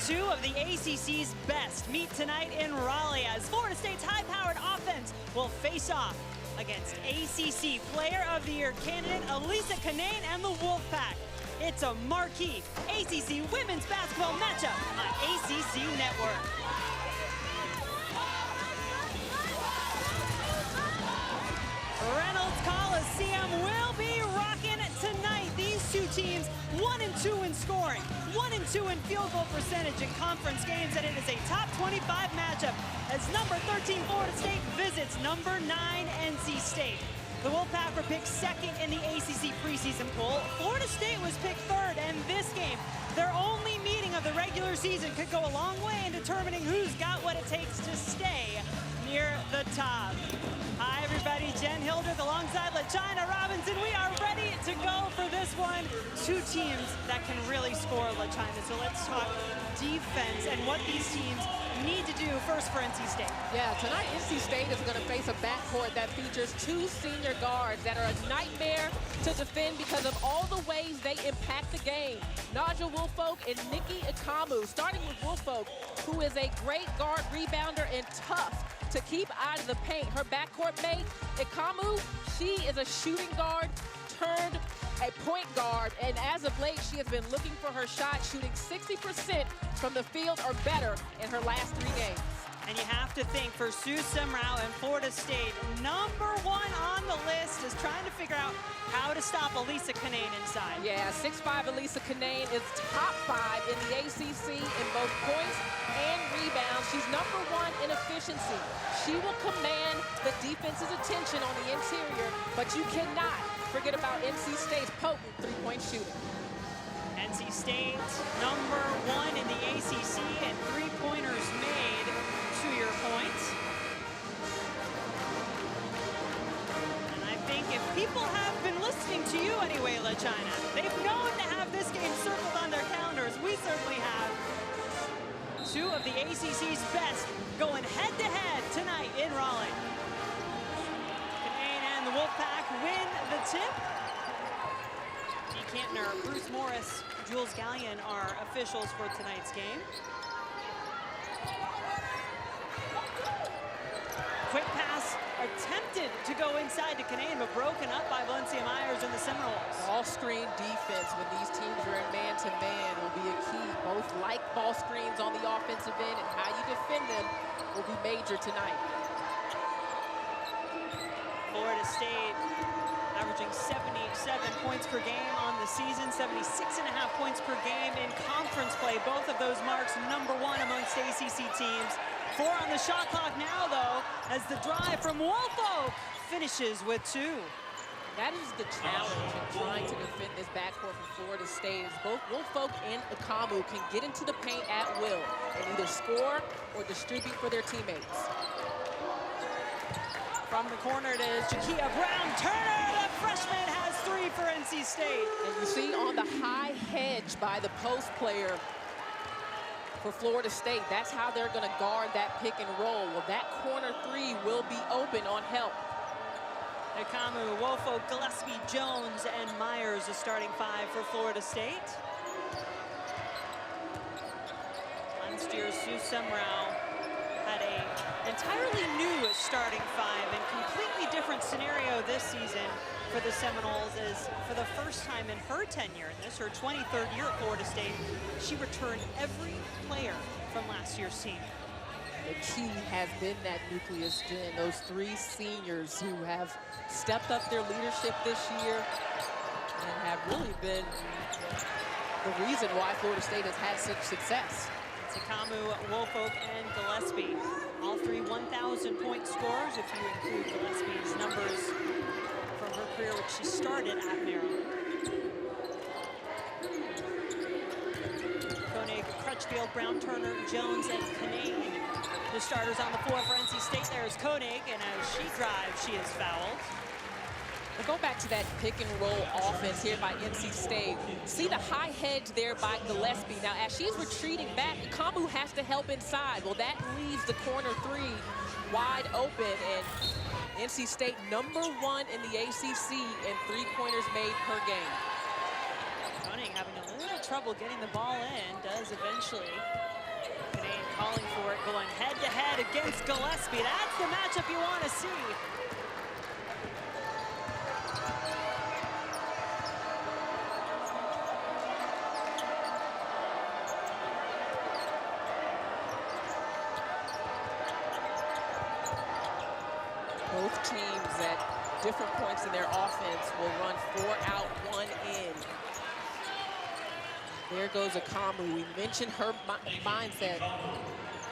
Two of the ACC's best meet tonight in Raleigh as Florida State's high-powered offense will face off against ACC Player of the Year candidate Elisa Canane and the Wolfpack. It's a marquee ACC women's basketball matchup on ACC Network. Reynolds Coliseum will be rocking tonight. These two teams 1-2 in scoring, 1-2 in field goal percentage in conference games, and it is a top 25 matchup as number 13 Florida State visits number 9 NC State. The Wolfpack were picked second in the ACC preseason poll. Florida State was picked third, and this game, their only meeting of the regular season, could go a long way in determining who's got what it takes to stay near the top. Hi everybody, Jen Hildreth alongside LaChina Robinson. We are ready to go for this one. Two teams that can really score, LaChina. So let's talk defense and what these teams need to do first for NC State. Yeah, tonight NC State is going to face a backcourt that features two senior guards that are a nightmare to defend because of all the ways they impact the game. Naja Wolffolk and Nikki Ikamu, starting with Wolffolk, who is a great guard rebounder and tough to keep out of the paint. Her backcourt mate, Ikamu, she is a shooting guard turned a point guard, and as of late, she has been looking for her shot, shooting 60% from the field or better in her last 3 games. And you have to think for Sue Seminoles and Florida State, number 1 on the list is trying to figure out how to stop Elisa Canane inside. Yeah, 6'5" Elisa Canane is top 5 in the ACC in both points and rebounds. She's number 1 in efficiency. She will command the defense's attention on the interior, but you cannot forget about NC State's potent three-point shooting. NC State, number 1 in the ACC and three-pointers made, to your point. And I think if people have been listening to you anyway, LaChina, they've known to have this game circled on their calendars. We certainly have. Two of the ACC's best going head-to-head tonight in Raleigh. Canane and the Wolfpack win the tip. Dee Kantner, Bruce Morris, Jules Gallion are officials for tonight's game. Quick pass attempted to go inside to Canane, but broken up by Valencia Myers and the Seminoles. Ball screen defense when these teams are in man-to-man will be a key. Both like ball screens on the offensive end, and how you defend them will be major tonight. Florida State averaging 77 points per game on the season, 76.5 points per game in conference play. Both of those marks number 1 amongst ACC teams. 4 on the shot clock now, though, as the drive from Wolffolk finishes with 2. That is the challenge in trying to defend this backcourt from Florida State, is both Wolffolk and Ikamu can get into the paint at will and either score or distribute for their teammates. From the corner it is Jakia Brown-Turner. The freshman has 3 for NC State. And you see on the high hedge by the post player for Florida State, that's how they're going to guard that pick and roll. Well, that corner 3 will be open on help. Ikamu, Wolffolk, Gillespie, Jones, and Myers, the starting 5 for Florida State. Last year, Sue Seminoles had an entirely new starting 5 and completely different scenario this season for the Seminoles, is for the first time in her tenure, and this her 23rd year at Florida State, she returned every player from last year's team. The key has been that nucleus, Jen, those 3 seniors who have stepped up their leadership this year and have really been the reason why Florida State has had such success. Ikamu, Wolffolk, and Gillespie, all 3 1,000-point scorers, if you include Gillespie's numbers from her career, which she started at Maryland. Koenig, Crutchfield, Brown-Turner, Jones, and Canane. The starters on the floor for NC State. There is Koenig, and as she drives, she is fouled. We'll go back to that pick and roll offense here by NC State. See the high hedge there by Gillespie. Now, as she's retreating back, Ikamu has to help inside. Well, that leaves the corner 3 wide open, and NC State number 1 in the ACC in three-pointers made per game. running, having a little trouble getting the ball in, does eventually. Canadian calling for it, going head-to-head against Gillespie. That's the matchup you want to see. Both teams at different points in their offense will run 4 out, 1 in. There goes Akamu. We mentioned her mindset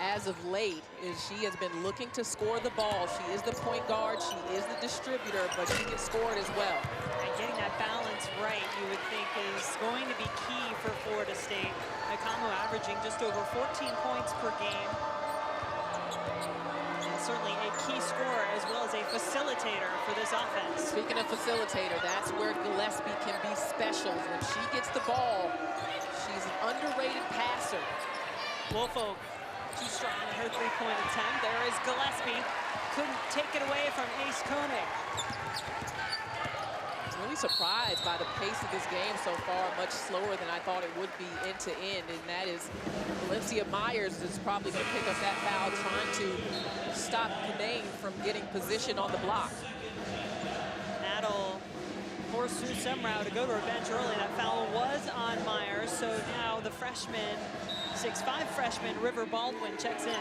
as of late is she has been looking to score the ball. She is the point guard, she is the distributor, but she can score it as well. And getting that balance right, you would think, is going to be key for Florida State. Akamu averaging just over 14 points per game. Certainly a key scorer as well as a facilitator for this offense. Speaking of facilitator, that's where Gillespie can be special. When she gets the ball, she's an underrated passer. Wolfpack too strong in her three-point attempt. There is Gillespie. Couldn't take it away from Ace Koenig. Really surprised by the pace of this game so far, much slower than I thought it would be end to end, and that is Valencia Myers is probably going to pick up that foul, trying to stop Canane from getting position on the block. That'll force Sue Semrau to go to her bench early. That foul was on Myers, so now the freshman, 6'5" freshman River Baldwin checks in.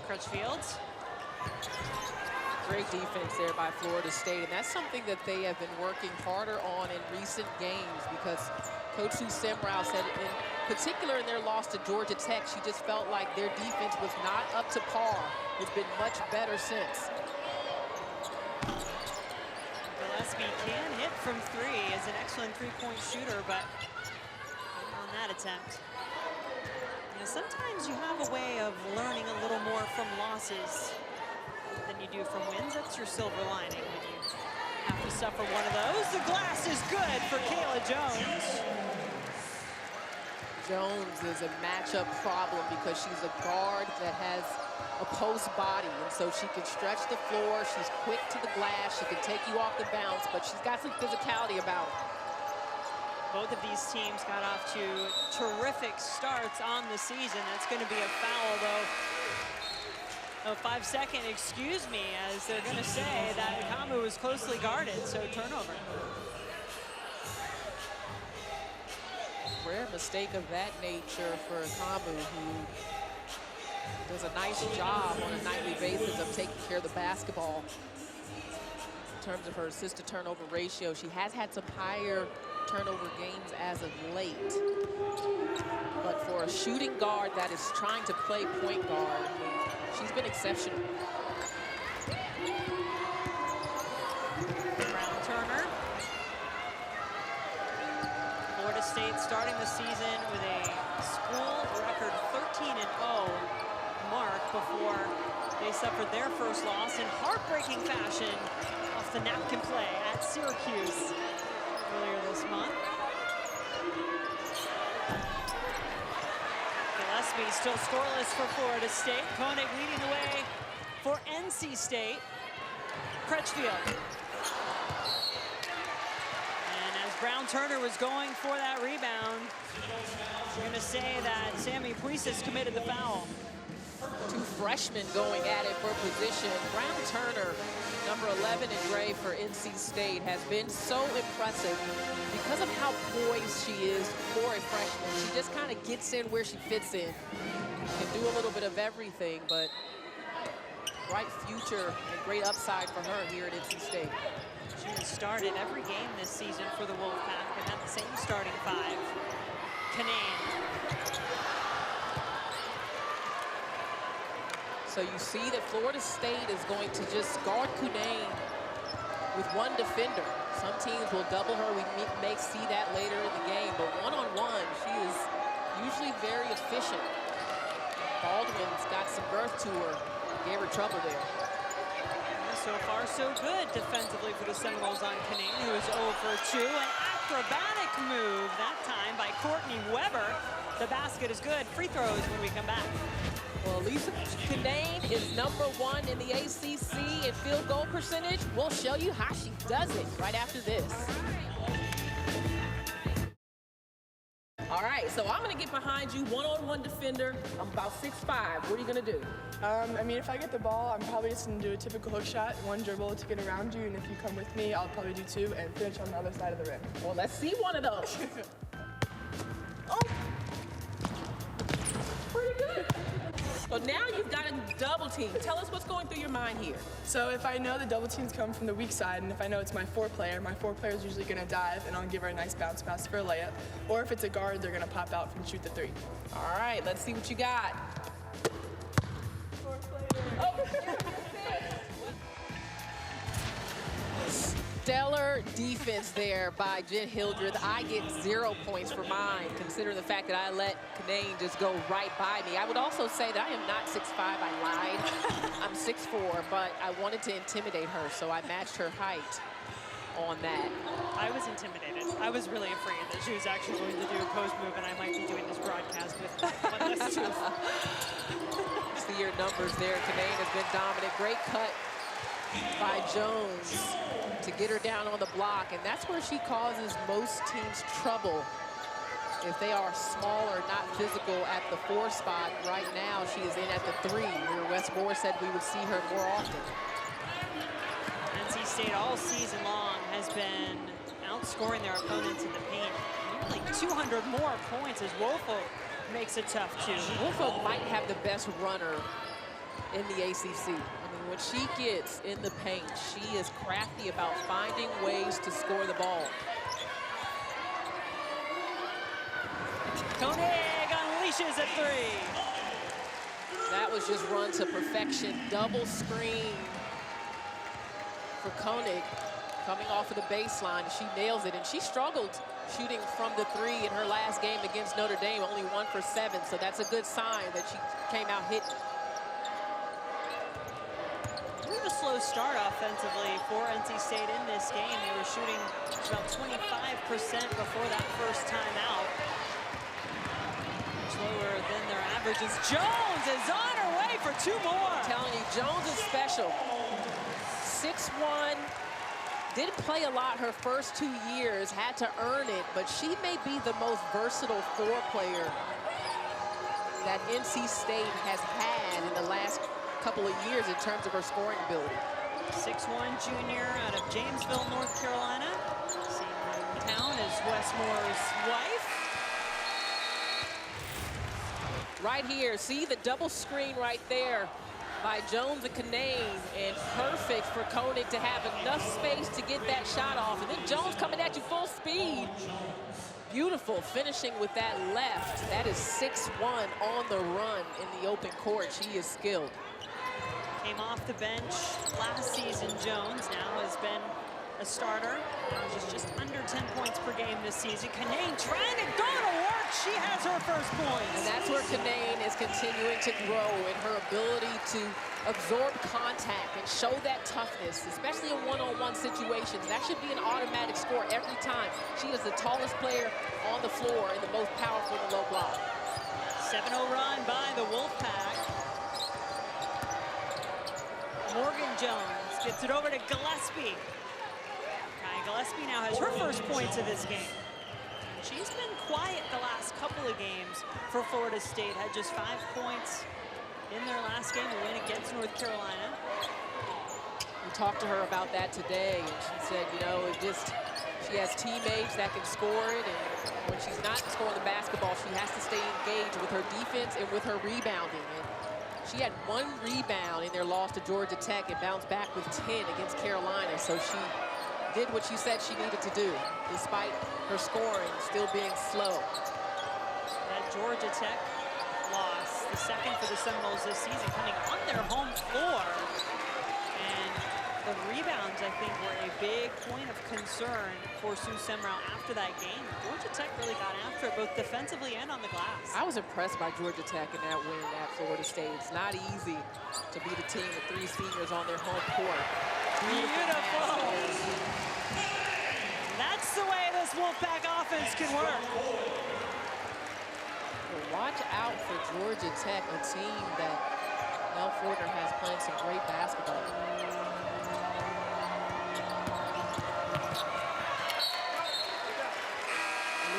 Crutchfields. Great defense there by Florida State, and that's something that they have been working harder on in recent games, because Coach Sue Semrau said in particular in their loss to Georgia Tech, she just felt like their defense was not up to par. It's been much better since. Gillespie can hit from three, is an excellent three-point shooter, but on that attempt. You know, sometimes you have a way of learning a little more from losses than you do from wins. That's your silver lining when you have to suffer one of those. The glass is good for Kayla Jones. Jones is a matchup problem because she's a guard that has a post body, and so she can stretch the floor. She's quick to the glass. She can take you off the bounce, but she's got some physicality about her. Both of these teams got off to terrific starts on the season. That's going to be a foul, though. A 5-second, excuse me, as they're going to say that Akamu was closely guarded, so turnover. Rare mistake of that nature for Akamu, who does a nice job on a nightly basis of taking care of the basketball. In terms of her assist-to-turnover ratio, she has had some higher turnover games as of late. But for a shooting guard that is trying to play point guard, she's been exceptional. Brown Turner. Florida State starting the season with a school record 13-0 mark before they suffered their first loss in heartbreaking fashion off the napkin play at Syracuse earlier this month. Gillespie still scoreless for Florida State. Koenig leading the way for NC State. Crutchfield. And as Brown Turner was going for that rebound, we're going to say that Sammy Puisis committed the foul. Two freshmen going at it for position. Brown Turner, number 11 in gray for NC State, has been so impressive because of how poised she is for a freshman. She just kind of gets in where she fits in. Can do a little bit of everything, but bright future and great upside for her here at NC State. She has started every game this season for the Wolfpack and had the same starting five. Canane. So you see that Florida State is going to just guard Canane with one defender. Some teams will double her. We may see that later in the game, but one-on-one, she is usually very efficient. Baldwin's got some girth to her. Gave her trouble there. So far, so good defensively for the Seminoles on Canane, who is 0 for 2. And acrobatic move, that time by Courtney Weber. The basket is good. Free throws when we come back. Well, Lisa Canane is #1 in the ACC in field goal percentage. We'll show you how she does it right after this. All right, so I'm gonna get behind you, one-on-one defender. I'm about 6'5". What are you gonna do? I mean, if I get the ball, I'm probably just gonna do a typical hook shot, one dribble to get around you, and if you come with me, I'll probably do 2 and finish on the other side of the rim. Well, let's see one of those. Oh, pretty good. So now you've got a double team. Tell us what's going through your mind here. So if I know the double teams come from the weak side, and if I know it's my 4 player is usually gonna dive, and I'll give her a nice bounce pass for a layup. Or if it's a guard, they're gonna pop out and shoot the 3. All right, let's see what you got. 4 player. Oh, stellar defense there by Jen Hildreth. I get 0 points for mine, considering the fact that I let Canane just go right by me. I would also say that I am not 6'5", I lied. I'm 6'4", but I wanted to intimidate her, so I matched her height on that. I was intimidated. I was really afraid that she was actually going to do a post move, and I might be doing this broadcast with one less tooth. See your numbers there. Canane has been dominant. Great cut by Jones to get her down on the block, and that's where she causes most teams trouble. If they are smaller, not physical at the 4 spot, right now she is in at the 3, where Wes Moore said we would see her more often. NC State all season long has been outscoring their opponents in the paint. Nearly 200 more points as Wolfpack makes it tough too. Wolfpack might have the best runner in the ACC. When she gets in the paint, she is crafty about finding ways to score the ball. Koenig unleashes at 3. That was just run to perfection. Double screen for Koenig coming off of the baseline. She nails it, and she struggled shooting from the 3 in her last game against Notre Dame, only 1 for 7, so that's a good sign that she came out hitting. A slow start offensively for NC State in this game. They were shooting about 25% before that first time out. Much lower than their averages. Jones is on her way for 2 more. I'm telling you, Jones is special. 6'1", didn't play a lot her first 2 years, had to earn it, but she may be the most versatile 4 player that NC State has had in the last couple of years in terms of her scoring ability. 6'1" junior out of Jamesville, North Carolina. Same hometown as Wes Moore's wife. Right here, see the double screen right there by Jones and Canane, and perfect for Koenig to have enough space to get that shot off. And then Jones coming at you full speed. Beautiful finishing with that left. That is 6'1" on the run in the open court. She is skilled. Came off the bench last season. Jones now has been a starter. She's just under 10 points per game this season. Canane trying to go to work. She has her first points. And that's where Canane is continuing to grow in her ability to absorb contact and show that toughness, especially in one-on-one situations. That should be an automatic score every time. She is the tallest player on the floor and the most powerful in the low block. 7-0 run by the Wolfpack. Morgan Jones gets it over to Gillespie. Kai Gillespie now has her first points of this game. She's been quiet the last couple of games for Florida State. Had just 5 points in their last game, a win against North Carolina. We talked to her about that today, and she said, you know, she has teammates that can score it, and when she's not scoring the basketball, she has to stay engaged with her defense and with her rebounding. And she had 1 rebound in their loss to Georgia Tech and bounced back with 10 against Carolina. So she did what she said she needed to do, despite her scoring still being slow. That Georgia Tech loss, the second for the Seminoles this season, coming on their home floor. And the rebounds, I think, were a big point of concern for Sue Semrau after that game. Georgia Tech really got after it, both defensively and on the glass. I was impressed by Georgia Tech in that win at Florida State. It's not easy to beat a team with 3 seniors on their home court. Beautiful. That's the way this Wolfpack offense can work. Well, watch out for Georgia Tech, a team that Mel Fortner has playing some great basketball.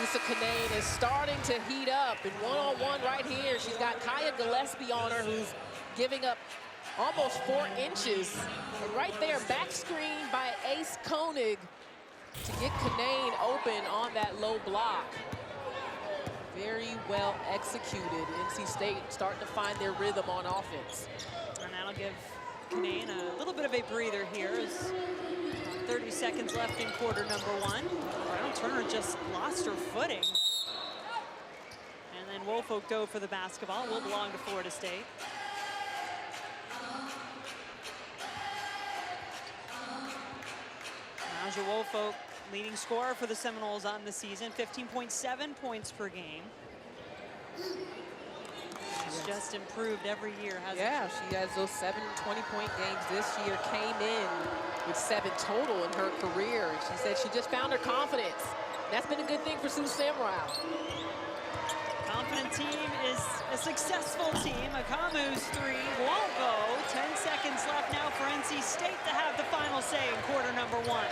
Lisa Kinane is starting to heat up, and one-on-one right here. She's got Kaya Gillespie on her, who's giving up almost 4 inches. And right there, back screen by Ace Koenig to get Kinane open on that low block. Very well executed. NC State starting to find their rhythm on offense. And that'll give Kinane a little bit of a breather here. As 30 seconds left in quarter number 1. Brown Turner just lost her footing. And then Woolfolk dove for the basketball. Will belong to Florida State. Naja Woolfolk, leading scorer for the Seminoles on the season, 15.7 points per game. She's just improved every year, hasn't she? She has those 7 20-point games this year, came in with 7 total in her career. She said she just found her confidence. That's been a good thing for Sioux Samurai. Confident team is a successful team. Akamu's 3 won't go. 10 seconds left now for NC State to have the final say in quarter number 1.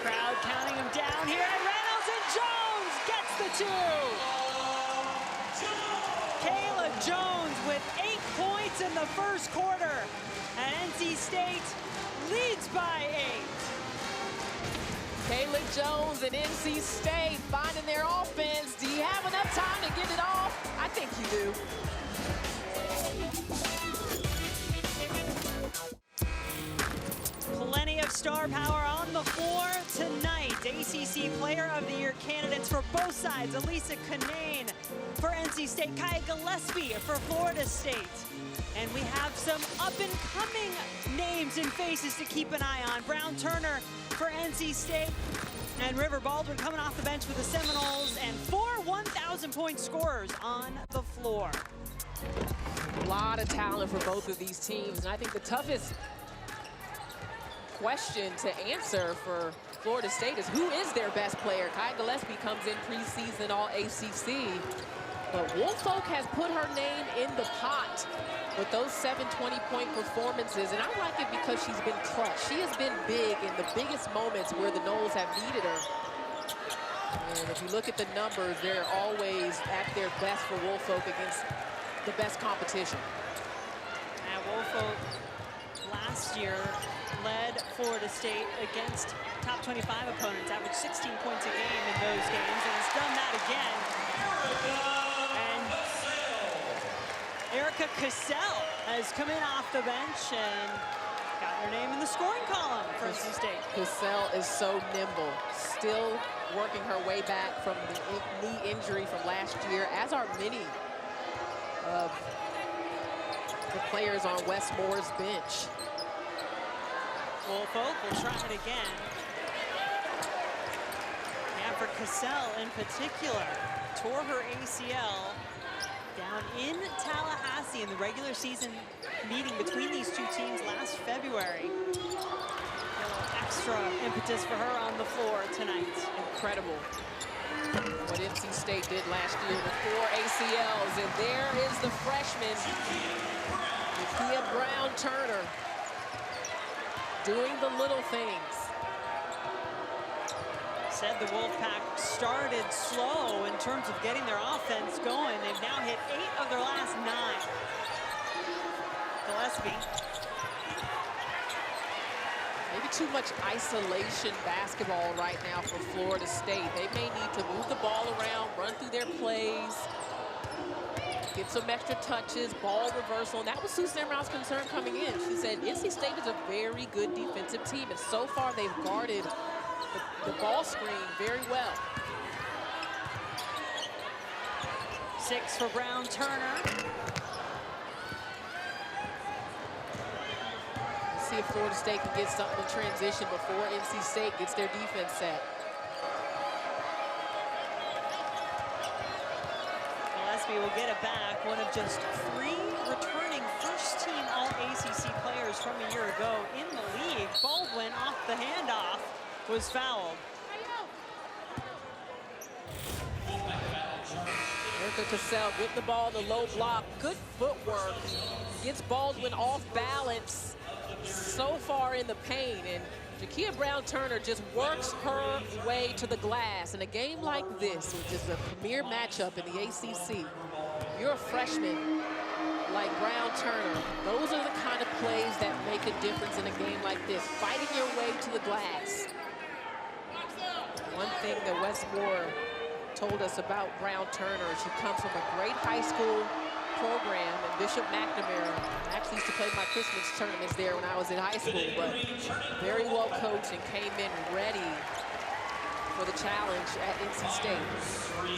Crowd counting them down here. And Reynolds and Jones gets the 2. Kayla Jones with 8 points in the first quarter. And NC State leads by 8. Kayla Jones and NC State finding their offense. Do you have enough time to get it off? I think you do. Plenty of star power on the floor tonight. ACC Player of the Year candidates for both sides. Elisa Kinane for NC State. Kaya Gillespie for Florida State. And we have some up-and-coming names and faces to keep an eye on. Brown Turner for NC State. And River Baldwin coming off the bench with the Seminoles. And 4 1,000-point scorers on the floor. A lot of talent for both of these teams. And I think the toughest question to answer for Florida State is who is their best player? Kaya Gillespie comes in preseason All-ACC. But Wolffolk has put her name in the pot with those 7 20-point performances. And I like it because she's been clutch. She has been big in the biggest moments where the Noles have needed her. And if you look at the numbers, they're always at their best for Wolffolk against the best competition. And Wolffolk last year led Florida State against top 25 opponents, averaged 16 points a game in those games, and has done that again. And Erica Cassell has come in off the bench and got her name in the scoring column for NC State. Cassell is so nimble, still working her way back from the knee injury from last year, as are many of the players on Wes Moore's bench. Wolffolk will try it again. Yeah, for Cassell in particular, tore her ACL down in Tallahassee in the regular season meeting between these two teams last February. A little extra impetus for her on the floor tonight. Incredible what NC State did last year with 4 ACLs. And there is the freshman, Nakia Brown Turner, doing the little things. Said the Wolfpack started slow in terms of getting their offense going. They've now hit 8 of their last 9. Gillespie. Maybe too much isolation basketball right now for Florida State. They may need to move the ball around, run through their plays, get some extra touches, ball reversal. And that was Sioux Samurai's concern coming in. She said NC State is a very good defensive team, and so far they've guarded the ball screen very well. 6 for Brown Turner. Let's see if Florida State can get something in transition before NC State gets their defense set. Gillespie will get it back. One of just 3 returning first-team All-ACC players from a year ago in the league. went off the handoff, was fouled. Erica Cassell with the ball, the low block, good footwork. Gets Baldwin off balance so far in the paint, and Jakia Brown-Turner just works her way to the glass. In a game like this, which is a premier matchup in the ACC, you're a freshman like Brown-Turner. Those are the kind of plays that make a difference in a game like this, fighting your way to the glass. One thing that Westmore told us about Brown-Turner, she comes from a great high school program in Bishop McNamara. I actually used to play my Christmas tournaments there when I was in high school, but very well coached and came in ready for the challenge at NC State.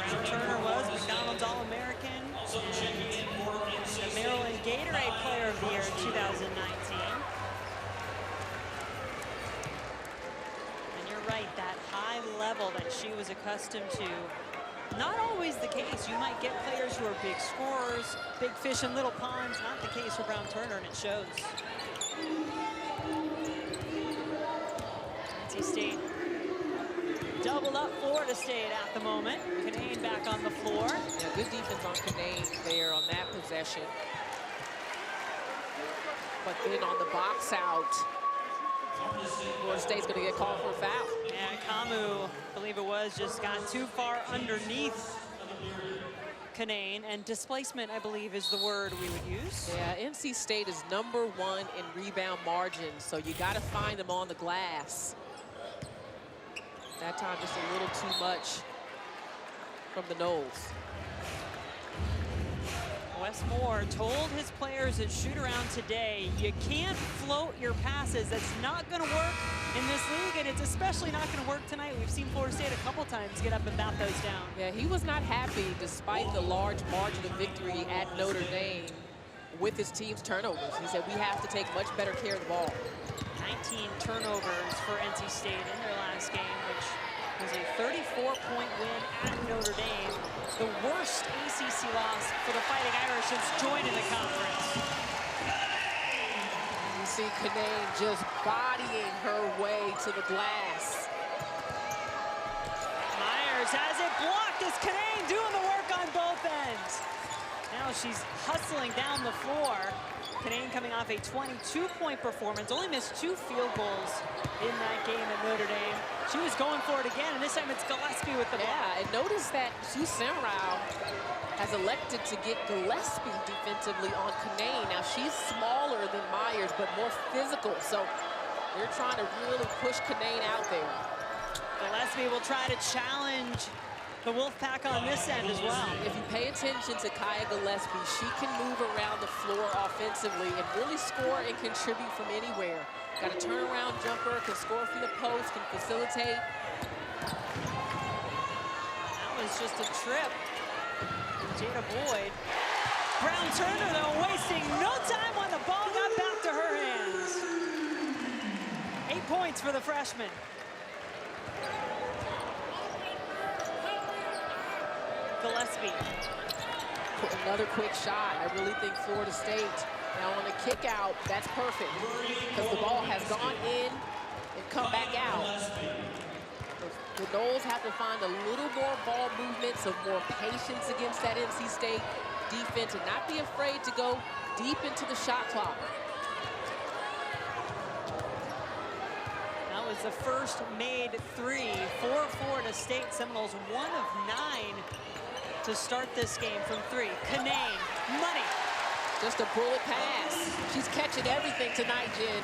Brown-Turner was McDonald's All-American and the Maryland Gatorade Player of the Year in 2019. And you're right, that high level that she was accustomed to, not always the case. You might get players who are big scorers, big fish in little ponds. Not the case for Brown-Turner, and it shows. NC State doubled up Florida State at the moment. Canane back on the floor. Yeah, good defense on Canane there on that possession. But then on the box out, Florida State's going to get called for a foul. And Kamu, I believe it was, just got too far underneath Canane, and displacement, I believe, is the word we would use. Yeah, NC State is #1 in rebound margin, so you got to find them on the glass. That time, just a little too much from the Noles. Westmore told his players at shoot-around today, you can't float your passes. That's not going to work in this league, and it's especially not going to work tonight. We've seen Florida State a couple times get up and bat those down. Yeah, he was not happy despite the large margin of victory at Notre Dame with his team's turnovers. He said, we have to take much better care of the ball. 19 turnovers for NC State in their last game, which was a 34-point win at Notre Dame. The worst ACC loss for the Fighting Irish since joining the conference. You see Canane just bodying her way to the glass. Myers has it blocked as Canane doing the work on both ends. Now she's hustling down the floor. Canane coming off a 22-point performance, only missed 2 field goals in that game at Notre Dame. She was going for it again, and this time it's Gillespie with the ball. Yeah, and notice that Sue Samarau has elected to get Gillespie defensively on Canane. Now, she's smaller than Myers, but more physical, so they're trying to really push Canane out there. Gillespie will try to challenge the Wolfpack on this end as well. If you pay attention to Kaya Gillespie, she can move around the floor offensively and really score and contribute from anywhere. Got a turnaround jumper, can score from the post, can facilitate. That was just a trip. Jada Boyd. Brown-Turner, though, wasting no time when the ball got back to her hands. 8 points for the freshman. Gillespie. Another quick shot. I really think Florida State, now on a kick out, that's perfect because the ball has gone in and come back out. The Noles have to find a little more ball movement, some more patience against that NC State defense, and not be afraid to go deep into the shot clock. That was the first made 3 for Florida State. Seminoles 1 of 9 to start this game from 3. Canane, money. Just a bullet pass. She's catching everything tonight, Jen.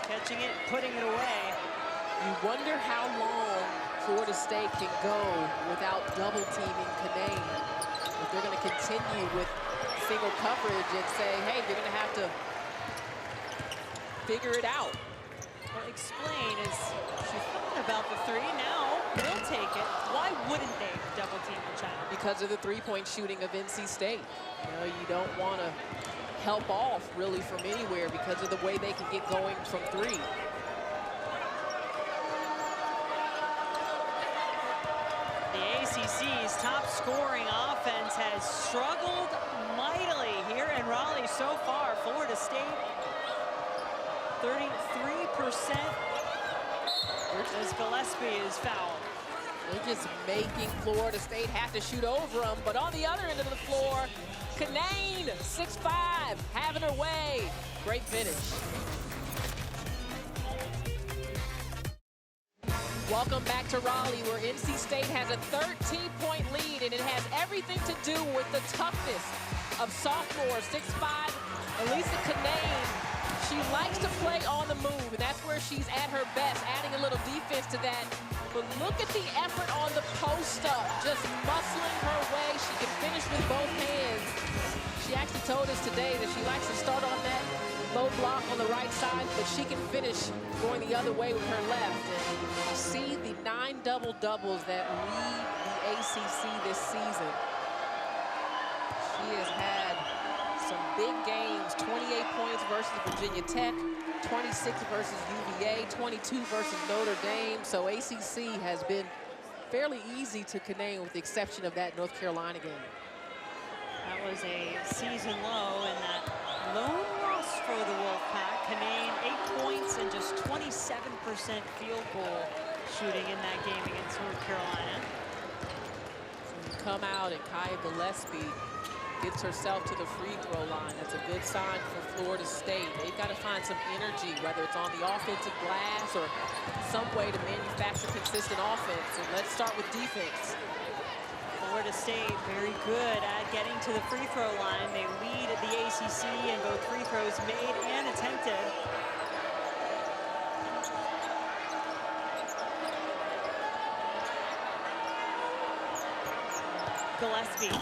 Catching it, putting it away. You wonder how long Florida State can go without double teaming Canane. If they're going to continue with single coverage and say, hey, you're going to have to figure it out. Well, explain, is she thought about the 3, now they'll take it. Why wouldn't they double team the child? Because of the three-point shooting of NC State. You know, you don't want to help off really from anywhere because of the way they can get going from 3. The ACC's top scoring offense has struggled mightily here in Raleigh so far. Florida State 33% as Gillespie is fouled. They're just making Florida State have to shoot over them. But on the other end of the floor, Canaan, 6'5", having her way. Great finish. Welcome back to Raleigh, where NC State has a 13-point lead, and it has everything to do with the toughness of sophomore 6'5", Elisa Canaan. She likes to play on the move, and that's where she's at her best, adding a little defense to that. But look at the effort on the post-up, just muscling her way. She can finish with both hands. She actually told us today that she likes to start on that low block on the right side, but she can finish going the other way with her left. And you see the 9 double-doubles that lead the ACC this season. She has had some big games, 28 points versus Virginia Tech, 26 versus UVA, 22 versus Notre Dame. So ACC has been fairly easy to Canaan with the exception of that North Carolina game. That was a season low, and that lone loss for the Wolfpack. Canaan, 8 points and just 27% field goal shooting in that game against North Carolina. So you come out and Kaya Gillespie gets herself to the free throw line. That's a good sign for Florida State. They've got to find some energy, whether it's on the offensive glass or some way to manufacture consistent offense. And let's start with defense. Florida State very good at getting to the free throw line. They lead the ACC in both free throws made and attempted. Gillespie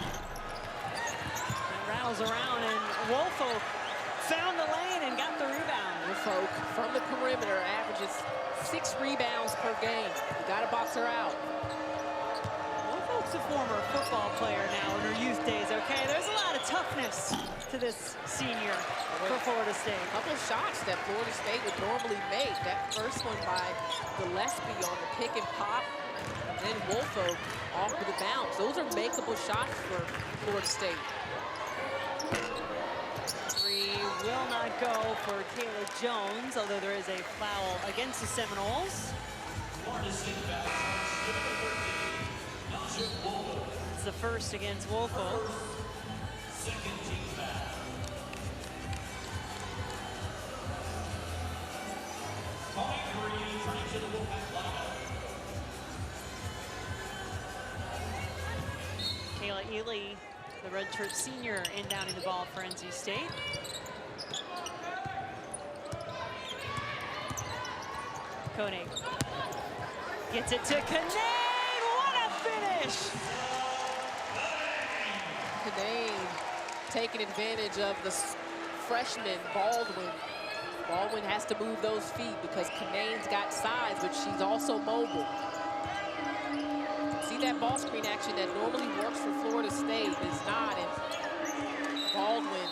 rattles around, and Wolfpack found the lane and got the rebound. Wolfpack from the perimeter averages 6 rebounds per game. You got to box her out. Wolfpack's a former football player now in her youth days, okay? There's a lot of toughness to this senior for Florida State. A couple of shots that Florida State would normally make. That first one by Gillespie on the pick and pop, and then Wolfpack off with a bounce. Those are makeable shots for Florida State. Three will not go for Kayla Jones, although there is a foul against the Seminoles. It's the first against Wolfpack. Kayla Ely, the redshirt senior, inbounding the ball for NC State. Koenig gets it to Canaan. What a finish! Canaan taking advantage of the freshman Baldwin. Baldwin has to move those feet because Canaan's got size, but she's also mobile. See that ball screen action that normally works for Florida State is not, and Baldwin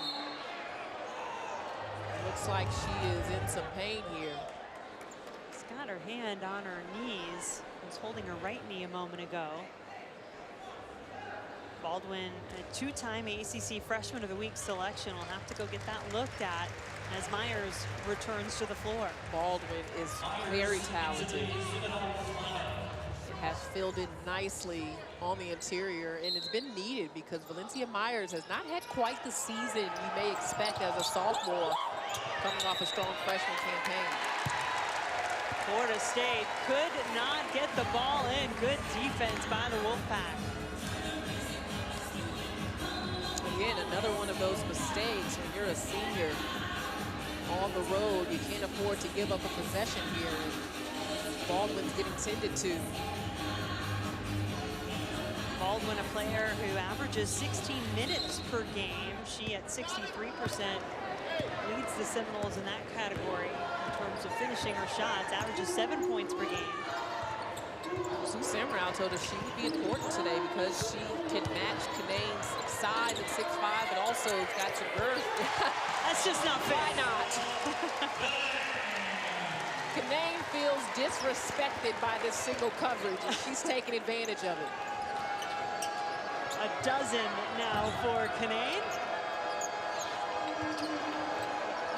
looks like she is in some pain here. She's got her hand on her knees. Was holding her right knee a moment ago. Baldwin, a 2-time ACC Freshman of the Week selection, will have to go get that looked at as Myers returns to the floor. Baldwin is very talented. Has filled in nicely on the interior, and it's been needed because Valencia Myers has not had quite the season you may expect as a sophomore coming off a strong freshman campaign. Florida State could not get the ball in. Good defense by the Wolfpack. Again, another one of those mistakes when you're a senior on the road. You can't afford to give up a possession here. Baldwin's getting tended to. Baldwin, a player who averages 16 minutes per game. She at 63% leads the Seminoles in that category in terms of finishing her shots, averages 7 points per game. Sue Samrow told us she would be important today because she can match Canaan's size at 6'5", but also has got some girth. That's just not fair. Why not? Canaan feels disrespected by this single coverage, and she's taking advantage of it. A dozen now for Canaan.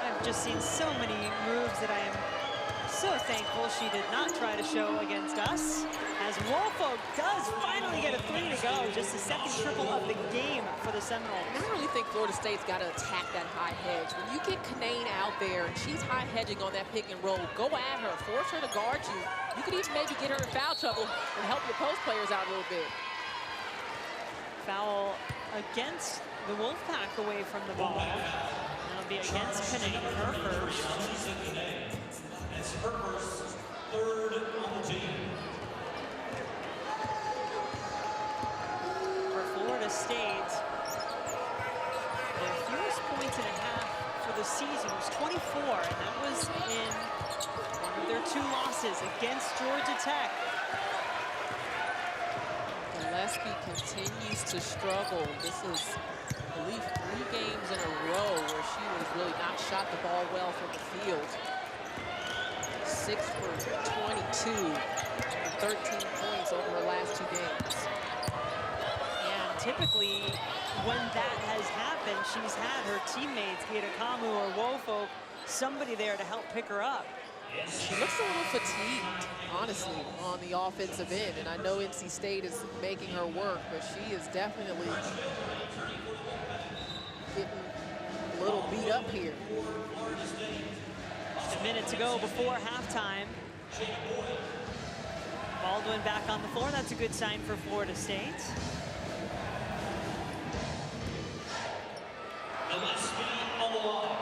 5 just seen so many moves that I am so thankful she did not try to show against us. As Wolfpack does finally get a 3 to go, just the second triple of the game for the Seminoles. I really think Florida State's got to attack that high hedge. When you get Canane out there and she's high hedging on that pick and roll, go at her, force her to guard you. You could even maybe get her in foul trouble and help your post players out a little bit. Foul against the Wolfpack away from the ball. That'll be against Canane, her first. It's her first, third on the team. For Florida State, their fewest points and a half for the season was 24, and that was in one of their 2 losses against Georgia Tech. Gillespie continues to struggle. This is, I believe, 3 games in a row where she has really not shot the ball well from the field. 6 for 22, and 13 points over her last 2 games. And typically, when that has happened, she's had her teammates, be it Akamu or Wolfpack, somebody there to help pick her up. She looks a little fatigued, honestly, on the offensive end. And I know NC State is making her work, but she is definitely getting a little beat up here. A minute to go before halftime. Baldwin back on the floor. That's a good sign for Florida State. Gillespie on the line.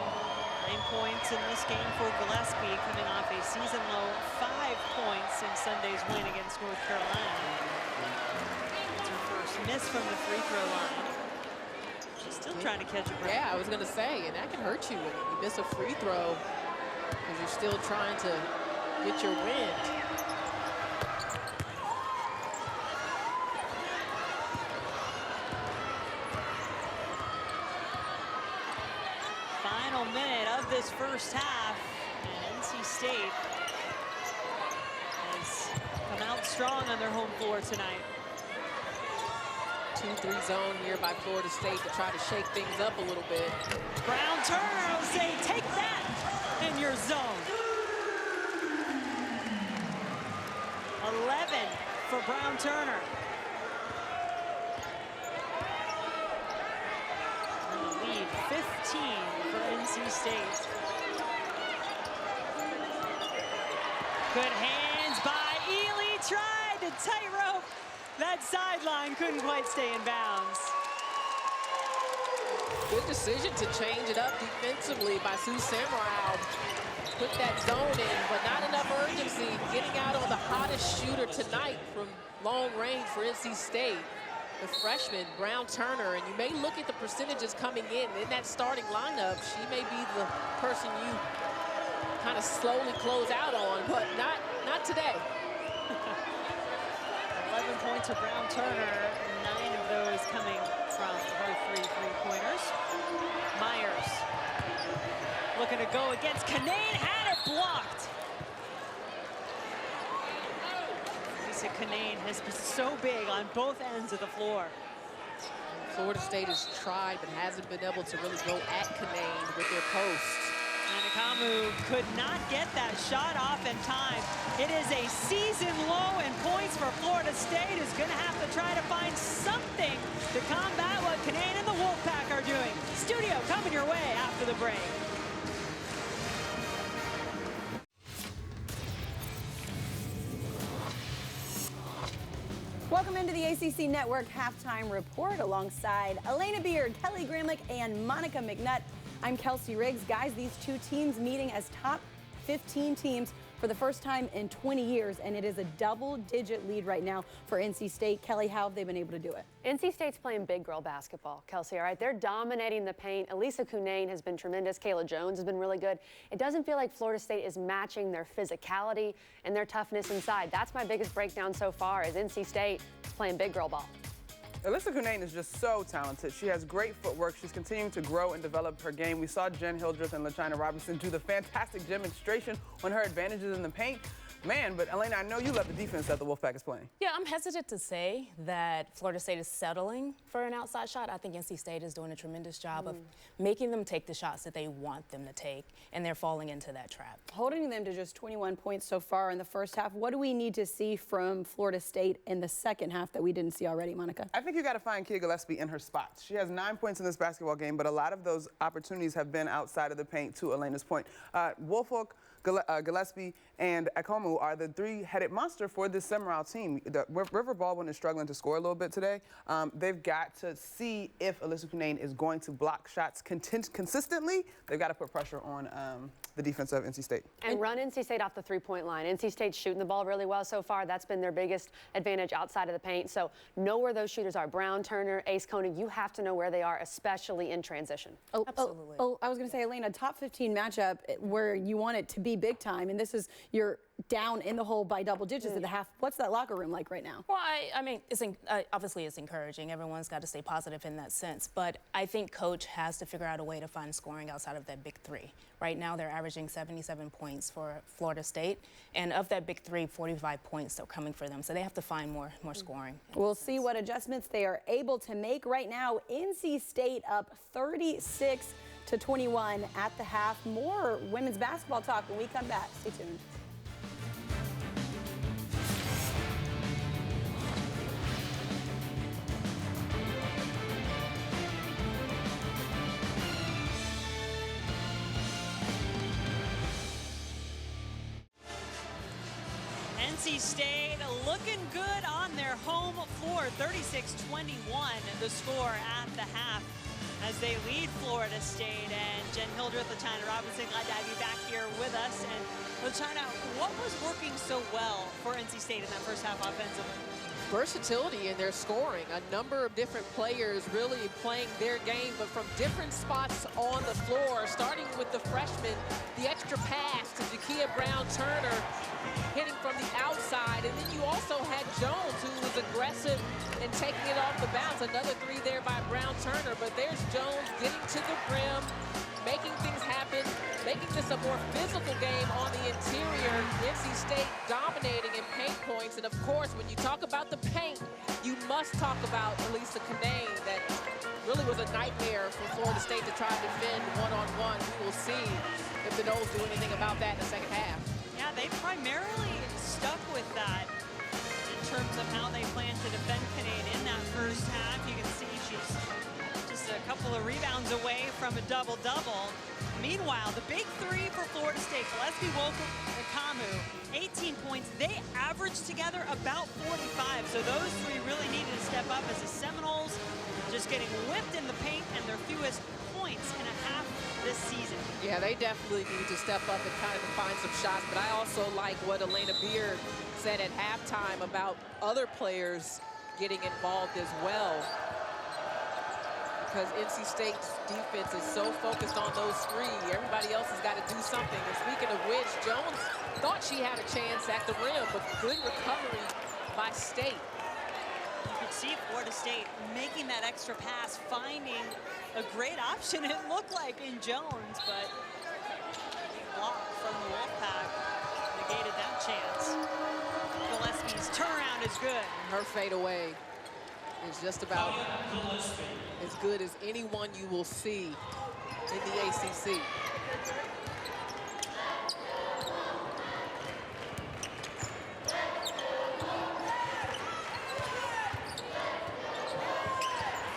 9 points in this game for Gillespie, coming off a season-low 5 points in Sunday's win against North Carolina. It's her first miss from the free throw line. She's still trying to catch a break. Yeah, I was going to say, and that can hurt you when you miss a free throw because you're still trying to get your wind. Final minute of this first half, and NC State has come out strong on their home floor tonight. 2-3 zone here by Florida State to try to shake things up a little bit. Brown Turner will say, take that in your zone. 11 for Brown Turner. And the lead, 15 for NC State. Good hands by Ely, tried to tightrope. That sideline couldn't quite stay in bounds. Good decision to change it up defensively by Sue Samurai. Put that zone in, but not enough urgency. Getting out on the hottest shooter tonight from long range for NC State, the freshman, Brown Turner. And you may look at the percentages coming in that starting lineup. She may be the person you kind of slowly close out on, but not today. 11 points for Brown Turner, 9 of those coming from her 3 three-pointers. Myers looking to go against Canane, had it blocked. Lisa Canane has been so big on both ends of the floor. Florida State has tried but hasn't been able to really go at Canane with their posts. Anakamu could not get that shot off in time. It is a season low in points for Florida State, who's going to have to try to find something to combat what Canane and the Wolfpack are doing. Studio coming your way after the break. Welcome into the ACC Network Halftime Report alongside Elena Beard, Kelly Gramlich, and Monica McNutt. I'm Kelsey Riggs. Guys, these 2 teams meeting as top 15 teams for the first time in 20 years, and it is a double-digit lead right now for NC State. Kelly, how have they been able to do it? NC State's playing big girl basketball, Kelsey, all right? They're dominating the paint. Elisa Canane has been tremendous. Kayla Jones has been really good. It doesn't feel like Florida State is matching their physicality and their toughness inside. That's my biggest breakdown so far, is NC State is playing big girl ball. Elisa Canane is just so talented. She has great footwork. She's continuing to grow and develop her game. We saw Jen Hildreth and LaChina Robinson do the fantastic demonstration on her advantages in the paint. man, but Elena, I know you love the defense that the Wolfpack is playing. Yeah, I'm hesitant to say that Florida State is settling for an outside shot. I think NC State is doing a tremendous job of making them take the shots that they want them to take, and they're falling into that trap. Holding them to just 21 points so far in the first half. What do we need to see from Florida State in the second half that we didn't see already, Monica? I think you got to find Kia Gillespie in her spots. She has 9 points in this basketball game, but a lot of those opportunities have been outside of the paint, to Elena's point. Wolfpack, Gillespie, and Akomu are the three-headed monster for this Seminoles team. River Baldwin is struggling to score a little bit today. They've got to see if Alyssa Cunane is going to block shots consistently. They've got to put pressure on the defense of NC State. And run NC State off the three-point line. NC State's shooting the ball really well so far. That's been their biggest advantage outside of the paint. So know where those shooters are. Brown, Turner, Ace Koenig, you have to know where they are, especially in transition. Absolutely. I was going to say, Elena, top 15 matchup where you want it to be big time, and this is you're down in the hole by double digits at the half. What's that locker room like right now? Well, I mean, obviously it's encouraging. Everyone's got to stay positive in that sense. But I think Coach has to figure out a way to find scoring outside of that big three. Right now they're averaging 77 points for Florida State. And of that big three, 45 points are coming for them. So they have to find more scoring. We'll see what adjustments they are able to make. Right now, NC State up 36-21 at the half. More women's basketball talk when we come back. Stay tuned. NC State looking good on their home floor, 36-21 the score at the half as they lead Florida State. And Jen Hildreth, LaChina Robinson, glad to have you back here with us. And LaChina, what was working so well for NC State in that first half offensively? Versatility in their scoring. A number of different players really playing their game, but from different spots on the floor, starting with the freshman, the extra pass to Jakia Brown-Turner, hitting from the outside. And then you also had Jones, who was aggressive and taking it off the bounce. Another three there by Brown-Turner, but there's Jones getting to the rim, making things happen, making this a more physical game on the interior. NC State dominating in paint points. And of course, when you talk about the paint, you must talk about Alyssa Cunane. That really was a nightmare for Florida State to try to defend one-on-one. We will see if the Noles do anything about that in the second half. Yeah, they primarily stuck with that in terms of how they plan to defend Cunane in that first half. You can see she's just a couple of rebounds away from a double-double. Meanwhile, the big three for Florida State, Gillespie, Wolfpack, and Kamu, 18 points. They averaged together about 45, so those three really needed to step up as the Seminoles just getting whipped in the paint and their fewest points in a half this season. Yeah, they definitely need to step up and kind of find some shots, but I also like what Elena Beard said at halftime about other players getting involved as well, because NC State's defense is so focused on those three. Everybody else has got to do something. And speaking of which, Jones thought she had a chance at the rim, but good recovery by State. You could see Florida State making that extra pass, finding a great option, it looked like, in Jones, but block from the Wolfpack negated that chance. Gillespie's turnaround is good. Her fadeaway is just about as good as anyone you will see in the ACC.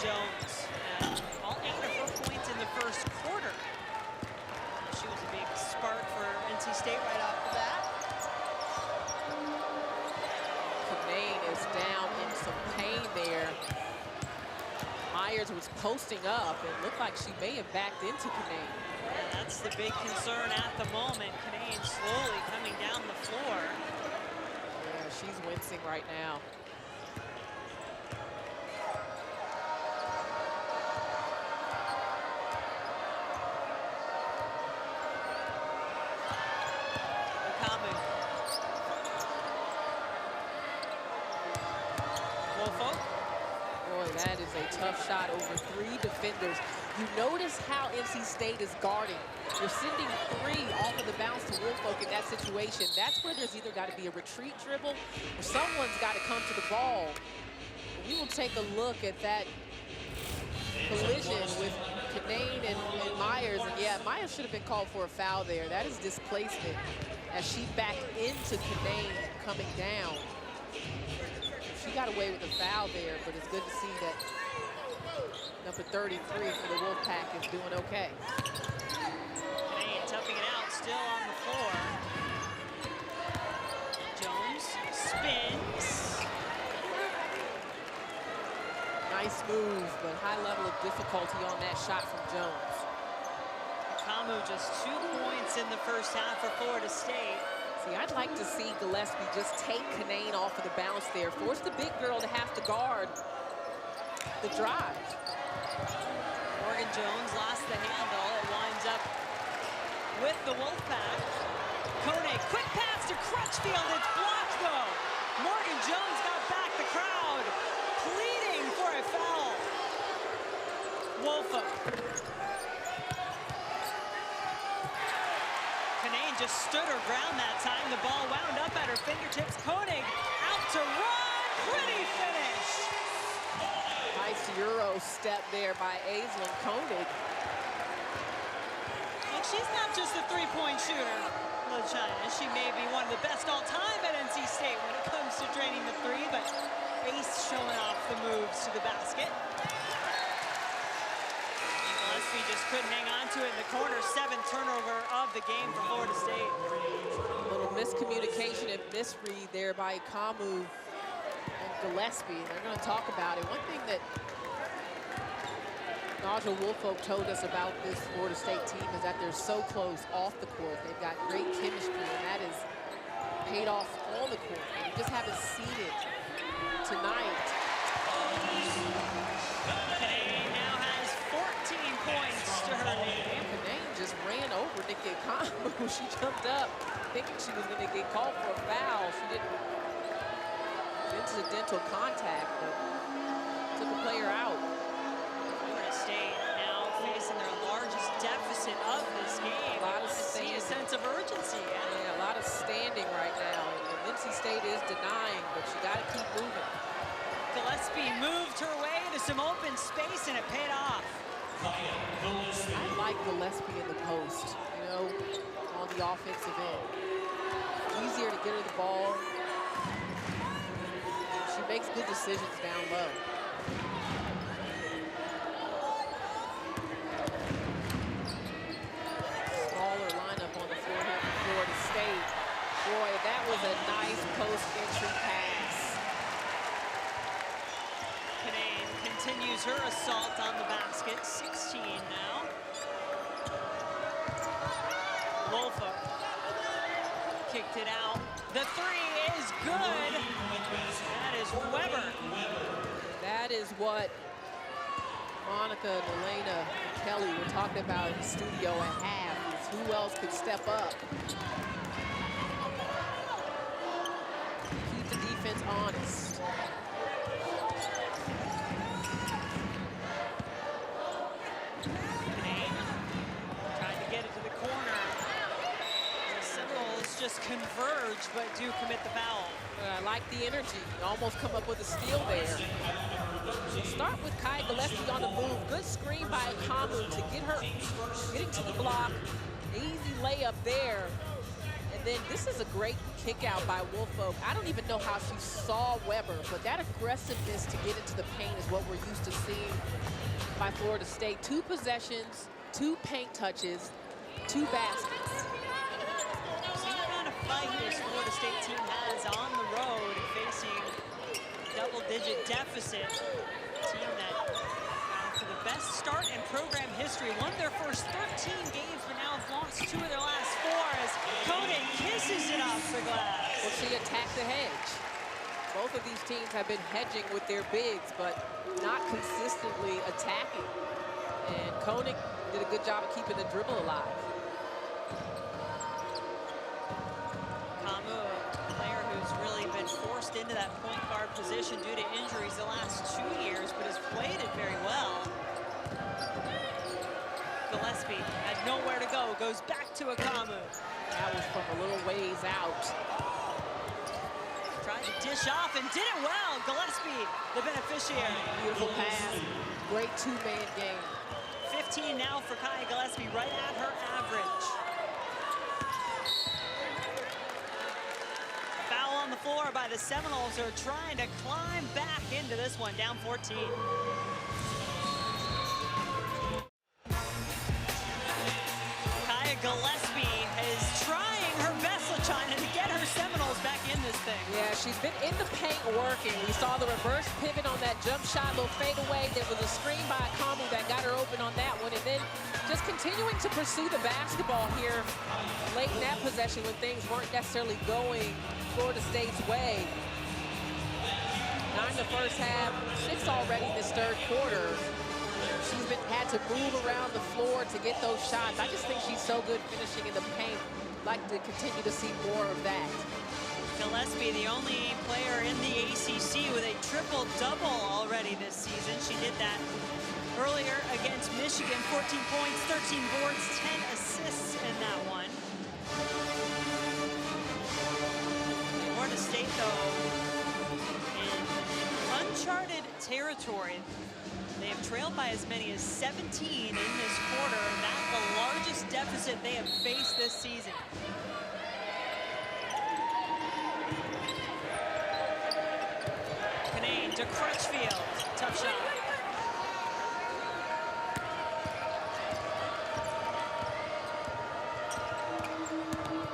Jones, all 8 of her points in the first quarter. She was a big spark for NC State right off the bat. Cunane is down in some pain there. Myers was posting up. It looked like she may have backed into Cunane. Yeah, that's the big concern at the moment. Cunane slowly coming down the floor. Yeah, she's wincing right now. Boy, that is a tough shot over 3 defenders. You notice how NC State is guarding. You're sending 3 off of the bounce to Wolfpack in that situation. That's where there's either got to be a retreat dribble or someone's got to come to the ball. We will take a look at that collision with Canane and Myers. And yeah, Myers should have been called for a foul there. That is displacement as she backed into Canane coming down. She got away with a foul there, but it's good to see that number 33 for the Wolfpack is doing okay. Canane toughing it out, still on the floor. Jones spins. Nice move, but high level of difficulty on that shot from Jones. Kamu just 2 points in the first half for Florida State. See, I'd like to see Gillespie just take Canane off of the bounce there, force the big girl to have to guard the drive. Morgan Jones lost the handle. It winds up with the Wolfpack. Koenig, quick pass to Crutchfield. It's blocked, though. Morgan Jones got back. The crowd pleading for a foul. Wolfpack. Canane just stood her ground that time. The ball wound up at her fingertips. Koenig out to run. Pretty finish. Nice Euro step there by Aislinn Koenig. And she's not just a 3-point shooter, LaChina. She may be one of the best all time at NC State when it comes to draining the 3, but Ace showing off the moves to the basket. Gillespie just couldn't hang on to it in the corner. 7th turnover of the game for Florida State. A little miscommunication and misread there by Kamu and Gillespie. They're going to talk about it. One thing that Naja Wolfpack told us about this Florida State team is that they're so close off the court. They've got great chemistry, and that is paid off on the court. And you just haven't seen it tonight. Canane now has 14 points to her name. Canane just ran over Nikki Kamu. She jumped up thinking she was going to get called for a foul. She didn't. Incidental contact, but took a player out. Florida State now facing their largest deficit of this game. A lot of see a sense of urgency. Yeah, a lot of standing right now. And NC State is denying, but you got to keep moving. Gillespie moved her way to some open space, and it paid off. I like Gillespie in the post, you know, on the offensive end. Easier to get her the ball. She makes good decisions down low. Smaller lineup on the floor here for Florida State. Boy, that was a nice post-entry pass. Canane continues her assault on the basket. 16 now. Wolfpack kicked it out. The 3 is good. That is Weber. That is what Monica and Elena and Kelly were talking about in the studio at half. Is who else could step up? Keep the defense honest. Trying to get it to the corner. The Seminoles just converge, but do commit the foul. I like the energy. You almost come up with a steal there. So start with Kai Gillespie on the move. Good screen by Kamu to get her getting to the block. Easy layup there. And then this is a great kick out by Wolfpack. I don't even know how she saw Weber, but that aggressiveness to get into the paint is what we're used to seeing by Florida State. 2 possessions, 2 paint touches, 2 baskets. See what kind of fight this Florida State team has on the road facing double-digit deficit. A team that got to the best start in program history, won their first 13 games, but now have lost 2 of their last 4 as Koenig kisses it off the glass. Well, she attacked the hedge. Both of these teams have been hedging with their bigs, but not consistently attacking. And Koenig did a good job of keeping the dribble alive. Kamu, a player who's really been forced into that point guard position due to injuries the last 2 years, but has played it very well. Gillespie had nowhere to go, goes back to Akamu. That was from a little ways out. Tried to dish off and did it well. Gillespie, the beneficiary. Beautiful pass, great two-man game. 15 now for Kaya Gillespie, right at her average. Foul on the floor by the Seminoles, who are trying to climb back into this one, down 14. Kaya Gillespie is trying her best, LaChina, to get her Seminoles back in this thing. Yeah, she's been in the paint working. We saw the reverse pivot on that jump shot, little fadeaway. There was a screen by Akamu that got her open on that one. And then just continuing to pursue the basketball here late in that possession when things weren't necessarily going Florida State's way. 9 in the first half, 6 already this third quarter. She's had to move around the floor to get those shots. I just think she's so good finishing in the paint. Like to continue to see more of that. Gillespie, the only player in the ACC with a triple-double already this season. She did that earlier against Michigan. 14 points, 13 boards, 10 assists in that one. Florida State, though, in uncharted territory. They have trailed by as many as 17 in this quarter, and that's the largest deficit they have faced this season. Canane to Crutchfield. Tough shot.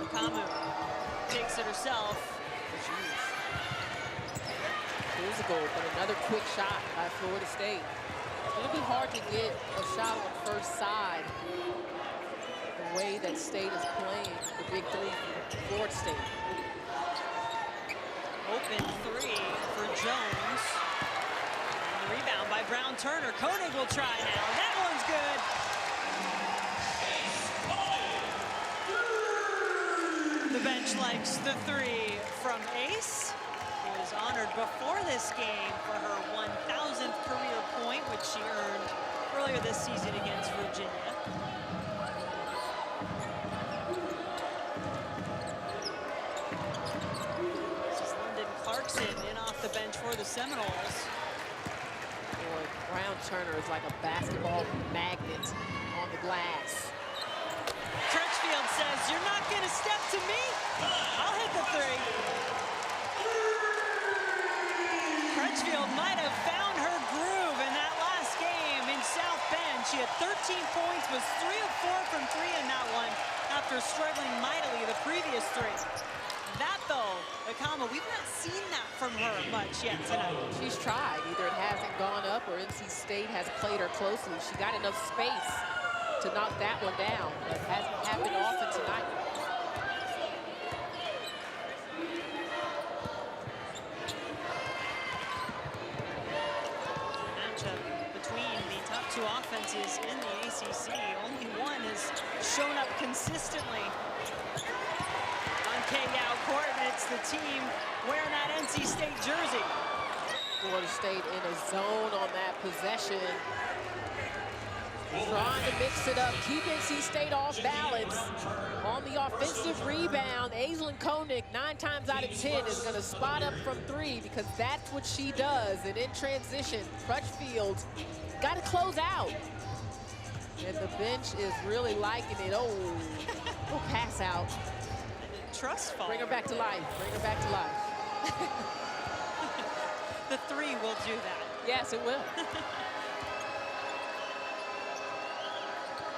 Akamu takes it herself. Physical, but another quick shot by Florida State. It'll be hard to get a shot on first side the way that State is playing the big three for Florida State. Open three for Jones. And the rebound by Brown-Turner. Koenig will try now. That one's good. The bench likes the three from Ace, who was honored before this game for her 1,000th career point, which she earned earlier this season against Virginia. In off the bench for the Seminoles. Boy, Brown-Turner is like a basketball magnet on the glass. Crutchfield says, "You're not going to step to me? I'll hit the three." Crutchfield might have found her groove in that last game in South Bend. She had 13 points, was 3 of 4 from 3 in that one after struggling mightily the previous three. That, though, Akamu, we've not seen that from her much yet tonight. She's tried. Either it hasn't gone up or NC State has played her closely. She got enough space to knock that one down. It hasn't happened often tonight. Matchup between the top two offenses in the ACC. Only one has shown up consistently. K-Yao court, and it's the team wearing that NC State jersey. Florida State in a zone on that possession. Trying to mix it up, keep NC State off balance. On the offensive rebound, Aislinn Koenig, 9 times out of 10, is going to spot up from 3 because that's what she does. And in transition, Crutchfield got to close out. And the bench is really liking it. Oh, pass out. Trust fall. Bring her back to life. Bring her back to life. The three will do that. Yes, it will.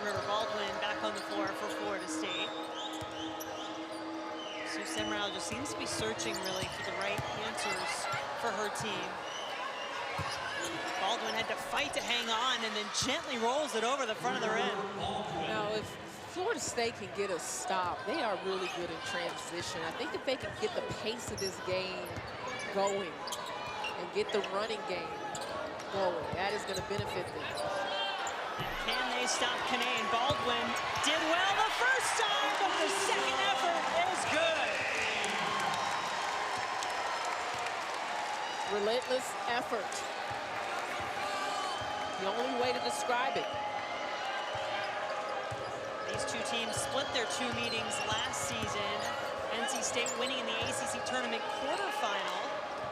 River Baldwin back on the floor for Florida State. Sue Semrau just seems to be searching really for the right answers for her team. Baldwin had to fight to hang on and then gently rolls it over the front of the rim. You know, if Florida State can get a stop, they are really good in transition. I think if they can get the pace of this game going and get the running game going, that is going to benefit them. And can they stop Canane? Baldwin did well the first time, but the second effort is good. Relentless effort. The only way to describe it. These two teams split their two meetings last season. NC State winning in the ACC tournament quarterfinal.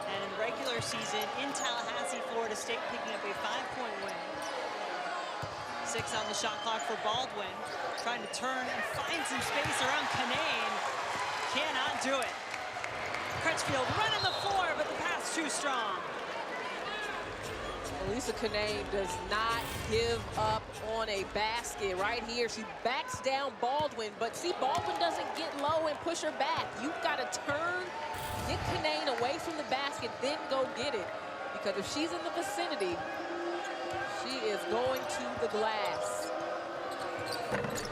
And in the regular season in Tallahassee, Florida State picking up a 5-point win. 6 on the shot clock for Baldwin. Trying to turn and find some space around Canane. Cannot do it. Crutchfield running the floor, but the pass too strong. Elisa Canane does not give up on a basket right here. She backs down Baldwin, but see, Baldwin doesn't get low and push her back. You've got to turn, get Canane away from the basket, then go get it. Because if she's in the vicinity, she is going to the glass.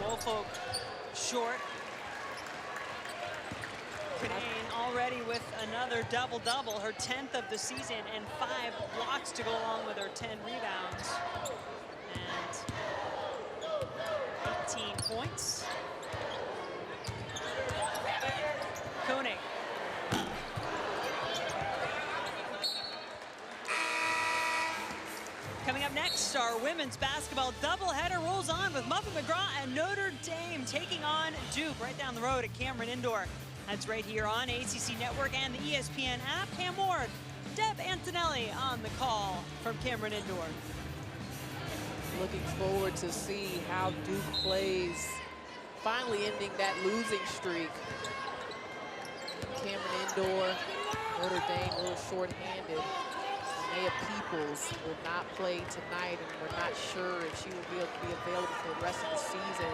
Wolfpack short. Canane already with another double-double, her 10th of the season, and 5 blocks to go along with her 10 rebounds. And 18 points. Koenig. Coming up next, our women's basketball doubleheader rolls on with Muffet McGraw and Notre Dame taking on Duke right down the road at Cameron Indoor. That's right here on ACC Network and the ESPN app. Cam Ward, Deb Antonelli on the call from Cameron Indoor. Looking forward to see how Duke plays, finally ending that losing streak. Cameron Indoor, Notre Dame a little short-handed. Maya Peoples will not play tonight, and we're not sure if she will be able to be available for the rest of the season.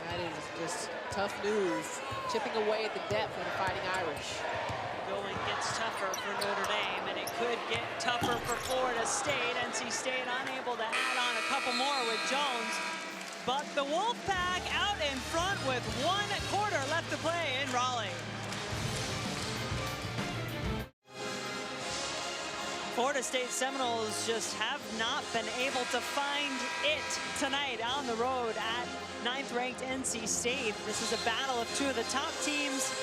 That is just tough news. Chipping away at the depth for the Fighting Irish. Going gets tougher for Notre Dame, and it could get tougher for Florida State. NC State unable to add on a couple more with Jones. But the Wolfpack out in front with 1 quarter left to play in Raleigh. Florida State Seminoles just have not been able to find it tonight on the road at 9th-ranked NC State. This is a battle of 2 of the top teams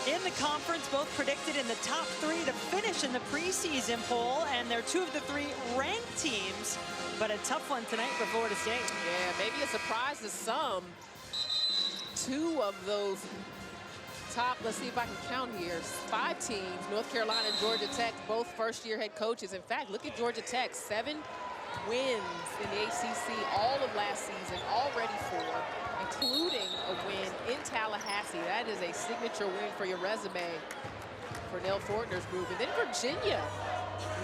in the conference, both predicted in the top 3 to finish in the preseason poll, and they're 2 of the 3 ranked teams, but a tough one tonight for Florida State. Yeah, maybe a surprise to some. 2 of those top, let's see if I can count here, 5 teams, North Carolina and Georgia Tech, both first-year head coaches. In fact, look at Georgia Tech, 7 wins in the ACC all of last season, already 4, including a win in Tallahassee. That is a signature win for your resume for Nell Fortner's group. And then Virginia,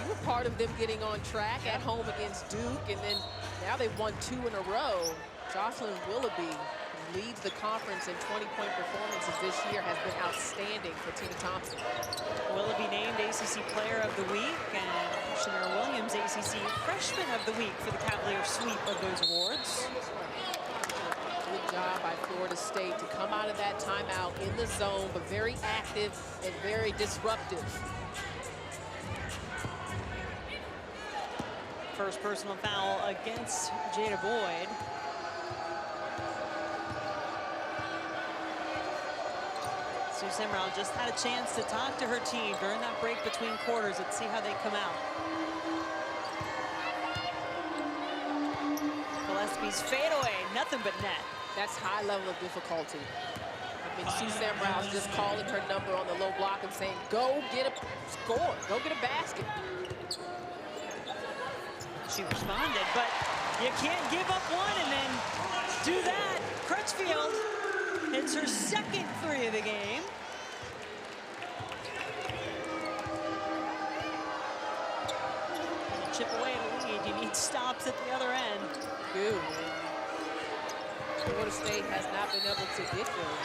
we were part of them getting on track at home against Duke, and then now they've won 2 in a row. Jocelyn Willoughby leads the conference in 20-point performances this year, has been outstanding for Tina Thompson. Willoughby named ACC Player of the Week, and Shamira Williams ACC Freshman of the Week for the Cavalier sweep of those awards. Good job by Florida State to come out of that timeout in the zone, but very active and very disruptive. First personal foul against Jada Boyd. Sue Semrau just had a chance to talk to her team during that break between quarters. Let's see how they come out. Gillespie's fadeaway, nothing but net. That's high level of difficulty. I mean, Sue Semrau's just calling her number on the low block and saying, go get a score, go get a basket. She responded, but you can't give up one and then do that. Crutchfield hits her 2nd 3 of the game. And chip away at the lead. You need stops at the other end. Good. Florida State has not been able to get them.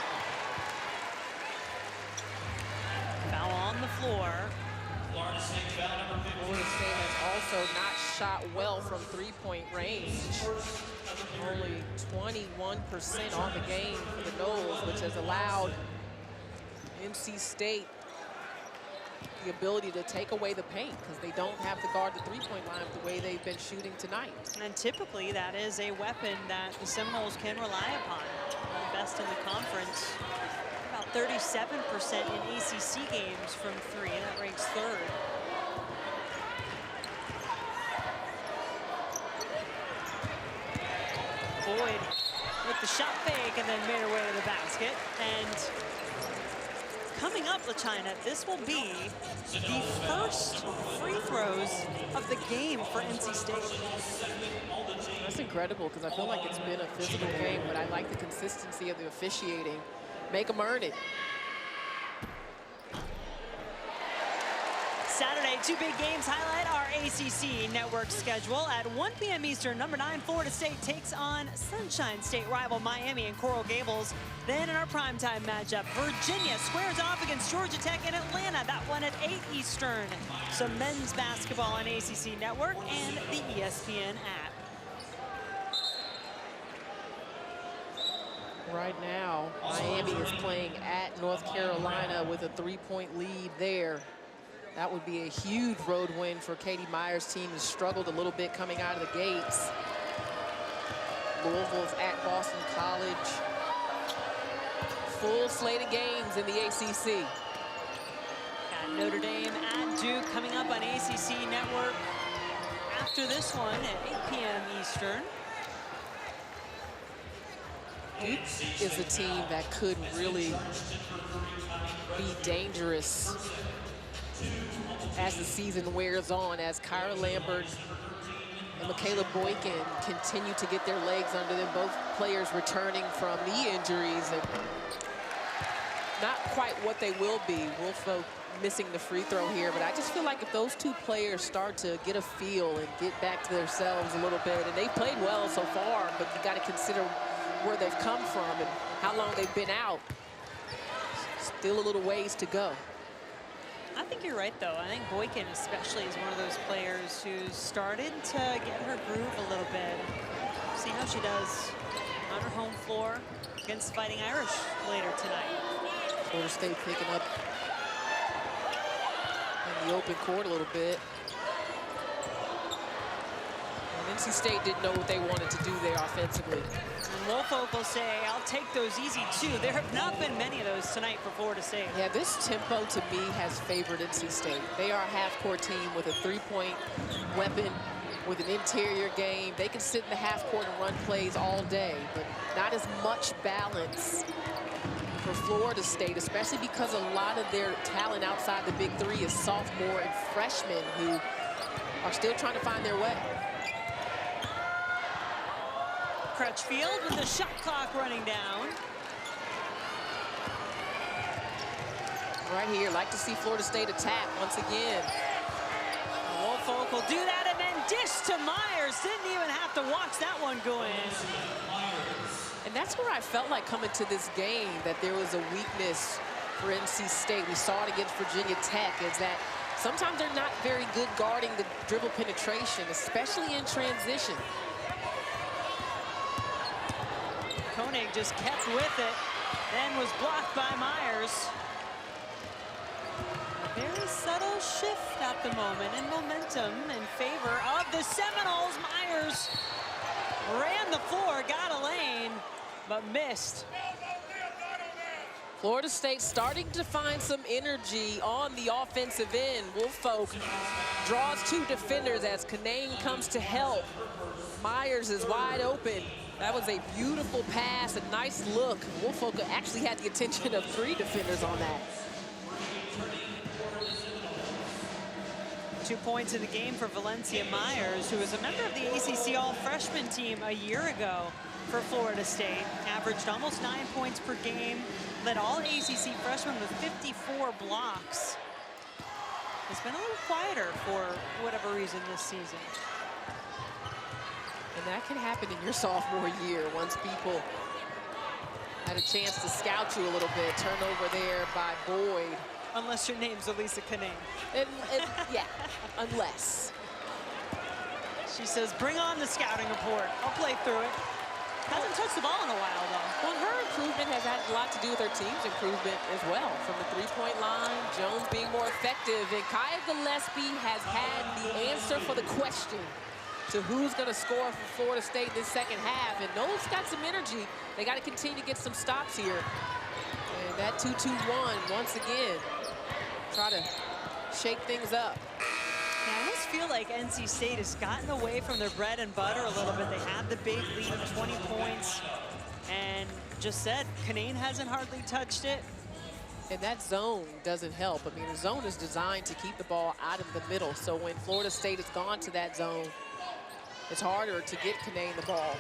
Foul on the floor. Florida State foul number 15. Florida State has also not shot well from 3-point range. Only 21% on the game for the Noles, which has allowed NC State the ability to take away the paint because they don't have to guard the 3-point line the way they've been shooting tonight. And typically that is a weapon that the Seminoles can rely upon. The best in the conference. About 37% in ACC games from 3. That ranks 3rd. Boyd with the shot fake and then made her way to the basket. And coming up, LaChina, this will be the first free throws of the game for NC State. That's incredible because I feel like it's been a physical game, but I like the consistency of the officiating. Make them earn it. Saturday, 2 big games highlight our ACC network schedule. At 1 p.m. Eastern, number 9 Florida State takes on Sunshine State rival Miami in Coral Gables. Then in our primetime matchup, Virginia squares off against Georgia Tech in Atlanta. That one at 8 Eastern. Some men's basketball on ACC Network and the ESPN app. Right now, Miami is playing at North Carolina with a 3-point lead there. That would be a huge road win for Katie Meyer's team, who struggled a little bit coming out of the gates. Louisville's at Boston College. Full slate of games in the ACC. Got Notre Dame at Duke coming up on ACC Network after this one at 8 p.m. Eastern. Duke is a team that could really be dangerous as the season wears on, as Kyra Lambert and Michaela Boykin continue to get their legs under them, both players returning from knee injuries and not quite what they will be. Wolfpack missing the free throw here, but I just feel like if those two players start to get a feel and get back to themselves a little bit, and they've played well so far, but you got to consider where they've come from and how long they've been out. Still a little ways to go. I think you're right, though. I think Boykin especially is one of those players who's started to get her groove a little bit. See how she does on her home floor against Fighting Irish later tonight. Florida State picking up in the open court a little bit. And NC State didn't know what they wanted to do there offensively. And Wolfpack will say, I'll take those easy too. There have not been many of those tonight for Florida State. Yeah, this tempo to me has favored NC State. They are a half-court team with a 3-point weapon, with an interior game. They can sit in the half-court and run plays all day, but not as much balance for Florida State, especially because a lot of their talent outside the big three is sophomore and freshmen who are still trying to find their way. Crutchfield with the shot clock running down. Right here, like to see Florida State attack once again. Wolfpack will do that and then dish to Myers. Didn't even have to watch that one go in. And that's where I felt like coming to this game that there was a weakness for NC State. We saw it against Virginia Tech, is that sometimes they're not very good guarding the dribble penetration, especially in transition. Koenig just kept with it, then was blocked by Myers. A very subtle shift at the moment in momentum in favor of the Seminoles. Myers ran the floor, got a lane, but missed. Florida State starting to find some energy on the offensive end. Wolfpack draws 2 defenders as Kanane comes to help. Myers is wide open. That was a beautiful pass, a nice look. Wolfpack actually had the attention of 3 defenders on that. 2 points in the game for Valencia Myers, who was a member of the ACC All-Freshman team a year ago for Florida State. Averaged almost 9 points per game, led all ACC freshmen with 54 blocks. It's been a little quieter for whatever reason this season. And that can happen in your sophomore year once people had a chance to scout you a little bit. Turnover there by Boyd. Unless your name's Elisa Kanane. Yeah, unless. She says, bring on the scouting report. I'll play through it. Hasn't touched the ball in a while, though. Well, her improvement has had a lot to do with her team's improvement as well. From the 3-point line, Jones being more effective, and Kaya Gillespie has had the answer for the question to who's going to score for Florida State this second half. And Knowles got some energy. They got to continue to get some stops here. And that 2-2-1, once again, try to shake things up. I almost feel like NC State has gotten away from their bread and butter a little bit. They had the big lead of 20 points and just said, Canaan hasn't hardly touched it. And that zone doesn't help. I mean, the zone is designed to keep the ball out of the middle. So when Florida State has gone to that zone, it's harder to get Canaan the ball.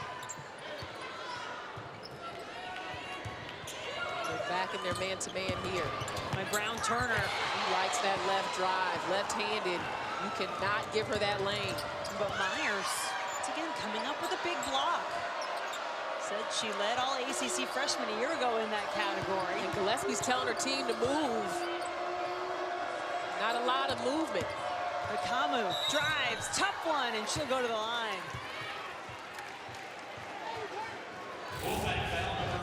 They're back in their man-to-man here. My Brown Turner. He likes that left drive, left-handed. You cannot give her that lane. But Myers, once again, coming up with a big block. Said she led all ACC freshmen a year ago in that category. And Gillespie's telling her team to move. Not a lot of movement. Akamu drives, tough one, and she'll go to the line.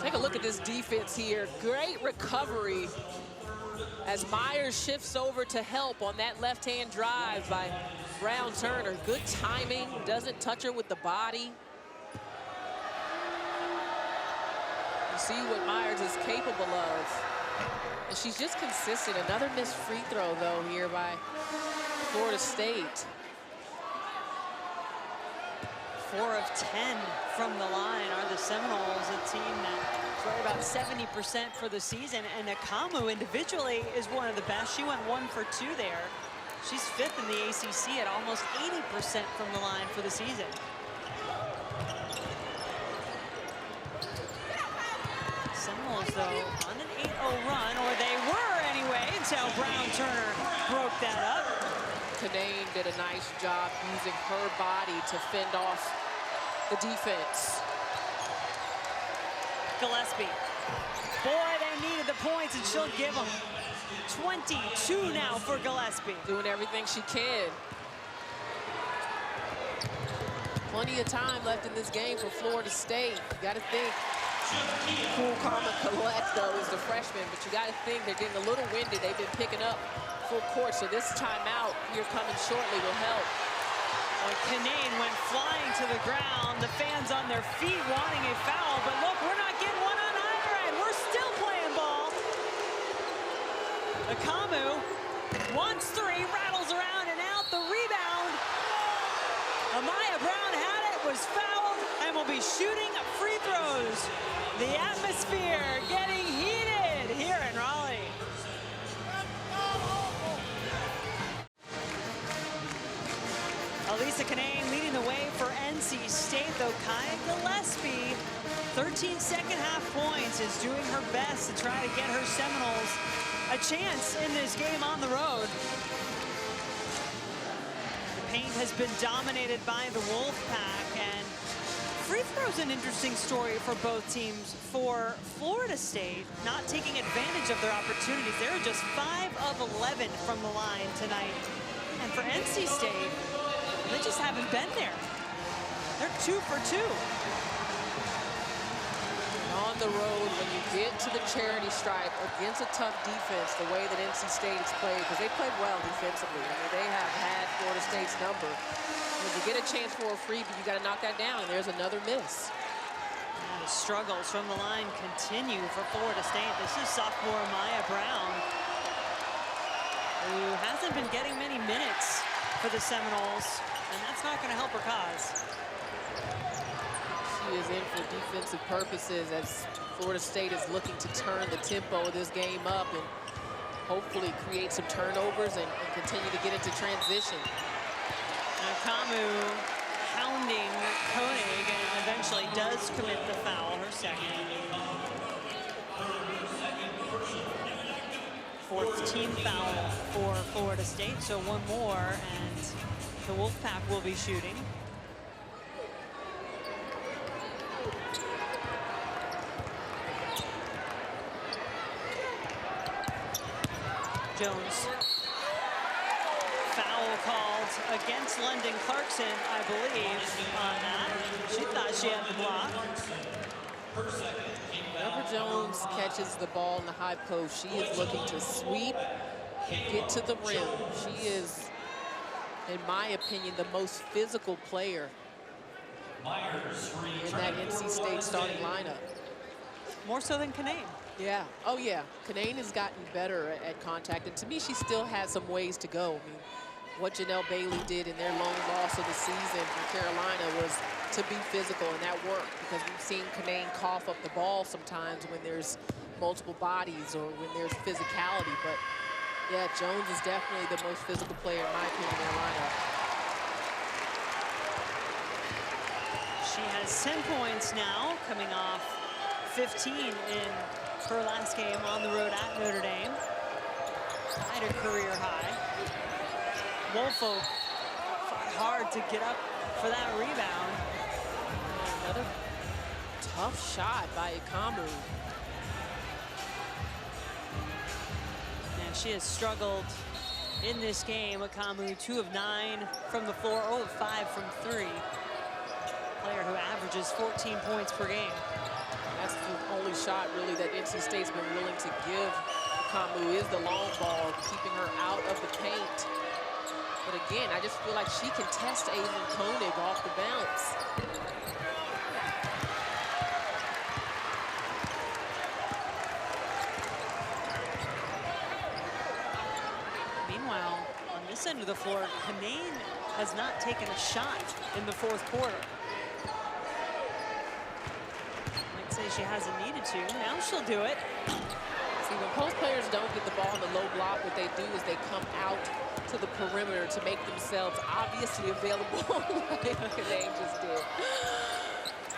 Take a look at this defense here. Great recovery as Myers shifts over to help on that left-hand drive by Brown Turner. Good timing, doesn't touch her with the body. You see what Myers is capable of. And she's just consistent. Another missed free throw, though, here by Florida State. 4 of 10 from the line are the Seminoles, a team that's right about 70% for the season. And Akamu individually is one of the best. She went 1 for 2 there. She's 5th in the ACC at almost 80% from the line for the season. Seminoles, though, on an 8-0 run, or they were anyway, until Brown Turner broke that up. Canaan did a nice job using her body to fend off the defense. Gillespie. Boy, they needed the points, and she'll give them. 22 now for Gillespie. Doing everything she can. Plenty of time left in this game for Florida State. You got to think. Cool Karma Collette, though, is the freshman, but you got to think they're getting a little winded. They've been picking up full court, so this timeout here coming shortly will help. Canaan went flying to the ground. The fans on their feet wanting a foul, but look, we're not getting one on either end. We're still playing ball. Akamu wants 3, rattles around and out. The rebound. Amaya Brown had it, was fouled, and will be shooting free throws. The atmosphere getting heated here in Raleigh. Elisa Canaan leading the way for NC State, though Kaya Gillespie, 13 second-half points, is doing her best to try to get her Seminoles a chance in this game on the road. The paint has been dominated by the Wolfpack, and free throw's an interesting story for both teams. For Florida State, not taking advantage of their opportunities. They were just 5 of 11 from the line tonight. And for NC State, they just haven't been there. They're 2 for 2. On the road, when you get to the charity stripe against a tough defense, the way that NC State has played, because they played well defensively. I mean, they have had Florida State's number. When you get a chance for a freebie, you got to knock that down, and there's another miss. The struggles from the line continue for Florida State. This is sophomore Maya Brown, who hasn't been getting many minutes for the Seminoles, and that's not going to help her cause. She is in for defensive purposes as Florida State is looking to turn the tempo of this game up and hopefully create some turnovers and continue to get into transition. Akamu hounding Koenig and eventually does commit the foul, her second. 4th team foul for Florida State, so 1 more, and the Wolfpack will be shooting. Jones. Foul called against London Clarkson, I believe, on that. She thought she had the block. Whenever Jones catches the ball in the high post, she is looking to sweep and get to the rim. She is, in my opinion, the most physical player in that NC State starting lineup. More so than Canaan. Yeah. Oh, yeah. Canaan has gotten better at contact, and to me, she still has some ways to go. I mean, what Janelle Bailey did in their lone loss of the season for Carolina was to be physical, and that worked because we've seen Canaan cough up the ball sometimes when there's multiple bodies or when there's physicality. But yeah, Jones is definitely the most physical player, in my opinion, in their lineup. She has 10 points now, coming off 15 in her last game on the road at Notre Dame. Tied her career high. Wolfpack fought hard to get up for that rebound. Another tough shot by Ikamu. And she has struggled in this game. Ikamu, 2 of 9 from the floor, 0 of 5 from 3. Player who averages 14 points per game. That's the only shot really that NC State's been willing to give Ikamu is the long ball, keeping her out of the paint. But again, I just feel like she can test Aiden Koenig off the bounce. Meanwhile, on this end of the floor, Canaan has not taken a shot in the 4th quarter. Might say she hasn't needed to. Now she'll do it. See, when post players don't get the ball in the low block, what they do is they come out to the perimeter to make themselves obviously available like Canaan just did.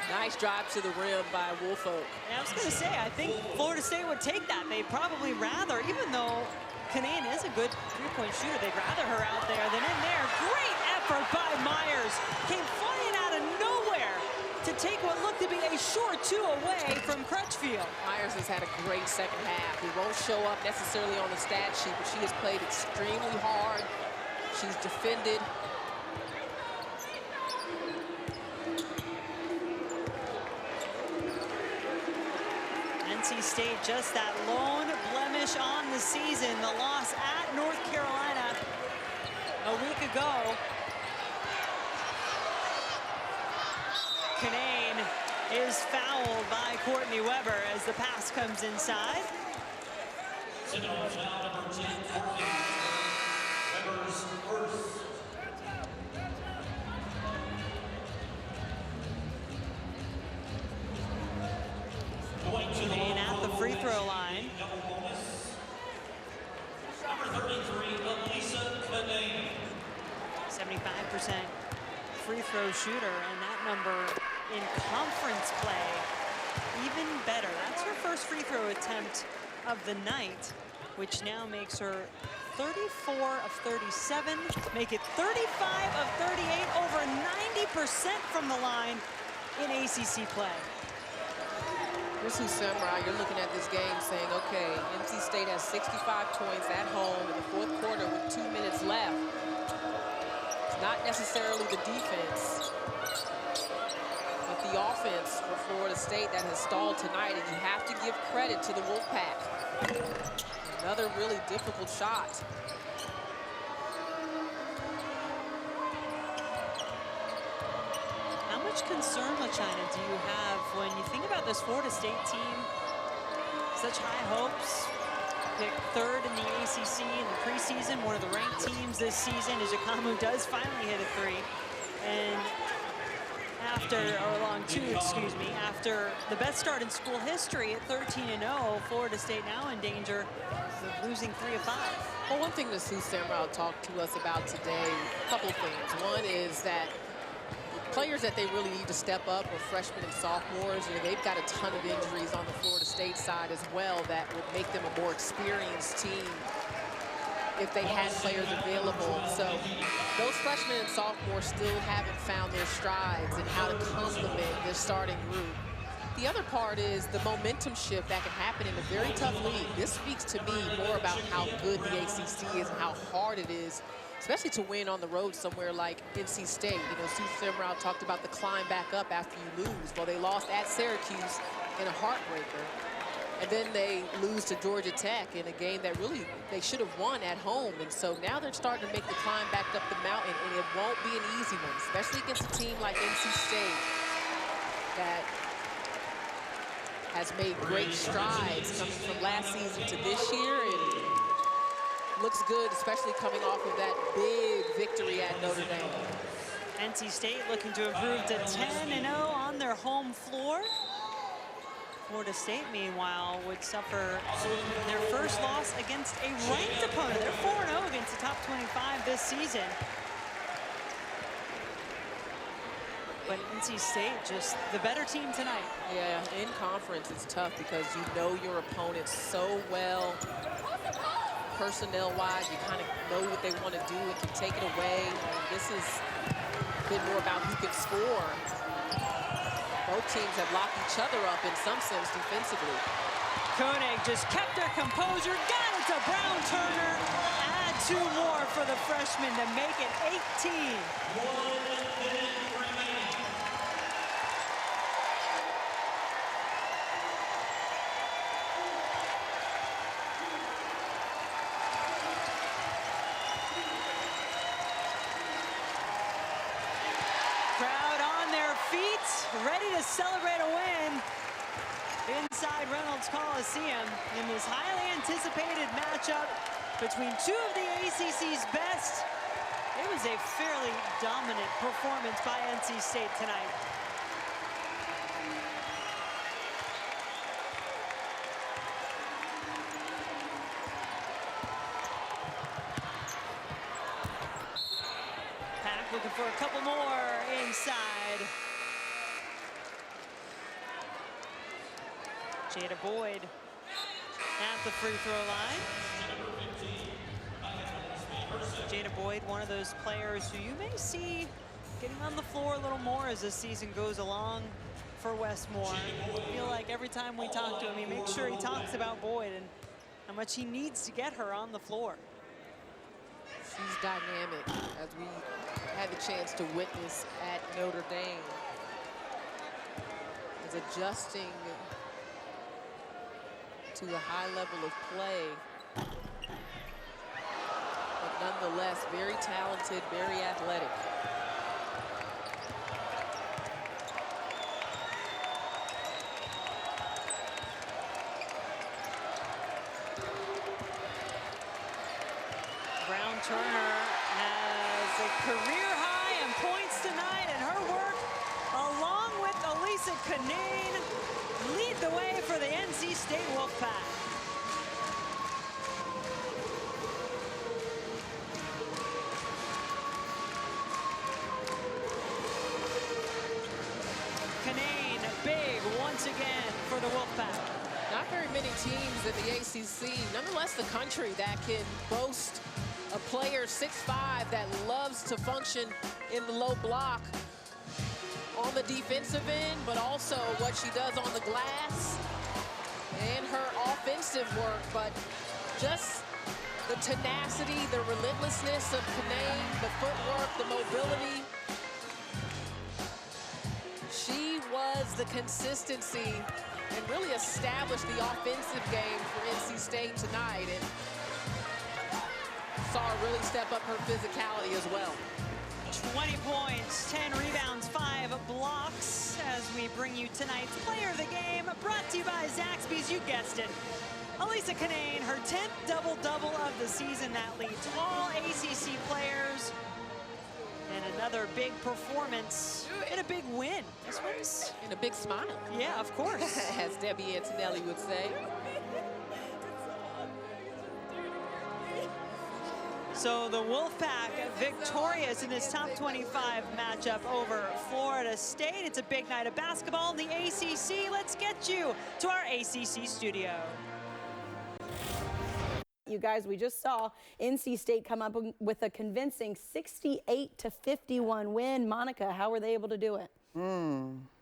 Nice drive to the rim by Wolfpack. I was going to say, I think Florida State would take that. They'd probably rather, even though Canaan is a good three-point shooter, they'd rather her out there than in there. Great effort by Myers. Came flying out of nowhere to take what looked to be a short 2 away from Crutchfield. Myers has had a great second half. It won't show up necessarily on the stat sheet, but she has played extremely hard. She's defended. NC State just that lone blemish on the season. The loss at North Carolina a week ago. Canaan is fouled by Courtney Weber as the pass comes inside. Seminoles foul number 10, Courtney. Weber's first. Canaan at the free throw line. Number 33, Elisa Canaan. 75% free throw shooter, and that number in conference play even better. That's her first free throw attempt of the night, which now makes her 34 of 37, make it 35 of 38, over 90% from the line in ACC play. Here's who Samurai, you're looking at this game saying, okay, NC State has 65 points at home in the 4th quarter with 2 minutes left. It's not necessarily the defense, but the offense for Florida State that has stalled tonight, and you have to give credit to the Wolfpack. Another really difficult shot. How much concern, LaChina, do you have when you think about this Florida State team? Such high hopes, picked 3rd in the ACC in the preseason, one of the ranked teams this season, as Ikamu does finally hit a 3. And after the best start in school history at 13-0, Florida State now in danger of losing 3 of 5. Well, one thing that Sue Samurai talked to us about today, a couple of things. One is that players that they really need to step up are freshmen and sophomores. You know, they've got a ton of injuries on the Florida State side as well that would make them a more experienced team if they had players available. So those freshmen and sophomores still haven't found their strides and how to complement their starting group. The other part is the momentum shift that can happen in a very tough league. This speaks to me more about how good the ACC is and how hard it is, especially to win on the road somewhere like NC State. You know, Sue Semrau talked about the climb back up after you lose. Well, they lost at Syracuse in a heartbreaker. And then they lose to Georgia Tech in a game that really they should have won at home. And so now they're starting to make the climb back up the mountain, and it won't be an easy one, especially against a team like NC State that has made great strides coming from last season to this year. And looks good, especially coming off of that big victory at Notre Dame. NC State looking to improve to 10-0 on their home floor. Florida State, meanwhile, would suffer their first loss against a ranked opponent. They're 4-0 against the top 25 this season. But NC State, just the better team tonight. Yeah, in conference, it's tough because you know your opponent so well. Personnel-wise, you kind of know what they want to do and can take it away. And this is a bit more about who can score. Both teams have locked each other up in some sense defensively. Koenig just kept their composure, got it to Brown Turner. Add 2 more for the freshman to make it 18. 1 minute remaining. Crowd on their feet, ready to celebrate a win inside Reynolds Coliseum in this highly anticipated matchup between 2 of the ACC's best. It was a fairly dominant performance by NC State tonight. Pack looking for a couple more inside. Jada Boyd at the free throw line. Jada Boyd, one of those players who you may see getting on the floor a little more as this season goes along for Westmore. I feel like every time we talk to him, he makes sure he talks about Boyd and how much he needs to get her on the floor. She's dynamic, as we had the chance to witness at Notre Dame. Is adjusting to a high level of play. But nonetheless, very talented, very athletic. Brown Turner has a career high in points tonight, and her work, along with Elisa Canane, lead the way for the NC State Wolfpack. Canane, big once again for the Wolfpack. Not very many teams in the ACC, nonetheless the country, that can boast a player 6'5" that loves to function in the low block on the defensive end, but also what she does on the glass and her offensive work. But just the tenacity, the relentlessness of Canane, the footwork, the mobility. She was the consistency and really established the offensive game for NC State tonight. And saw her really step up her physicality as well. 20 points, 10 rebounds, 5 blocks as we bring you tonight's player of the game, brought to you by Zaxby's. You guessed it. Elisa Canane, her 10th double-double of the season. That leads all ACC players. And another big performance and a big win. This one's... And a big smile. Yeah, of course. As Debbie Antonelli would say. So the Wolfpack victorious in this top 25 matchup over Florida State. It's a big night of basketball in the ACC. Let's get you to our ACC studio. You guys, we just saw NC State come up with a convincing 68-51 win. Monica, how were they able to do it?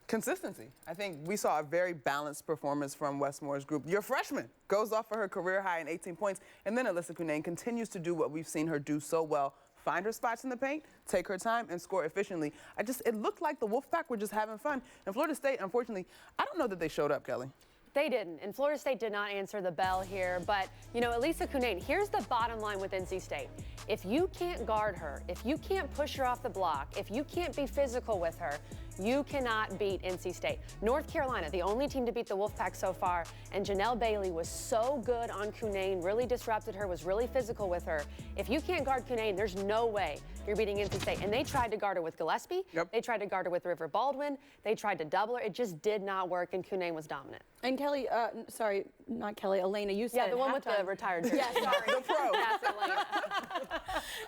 Consistency. I think we saw a very balanced performance from Westmore's group. Your freshman goes off for her career high in 18 points, and then Elisa Canane continues to do what we've seen her do so well. Find her spots in the paint, take her time, and score efficiently. It looked like the Wolfpack were just having fun. And Florida State, unfortunately, I don't know that they showed up, Kelly. They didn't, and Florida State did not answer the bell here. But, you know, Elisa Canane, here's the bottom line with NC State. If you can't guard her, if you can't push her off the block, if you can't be physical with her, You cannot beat NC State. North Carolina, the only team to beat the Wolfpack so far, and Janelle Bailey was so good on Cunane, really disrupted her, was really physical with her. If you can't guard Cunane, there's no way you're beating NC State. And they tried to guard her with Gillespie. Yep. They tried to guard her with River Baldwin. They tried to double her. It just did not work, and Cunane was dominant. And Kelly, sorry, not Kelly, Elena, you said the one with the retired jersey. Yeah, sorry. The pro. That's Elena.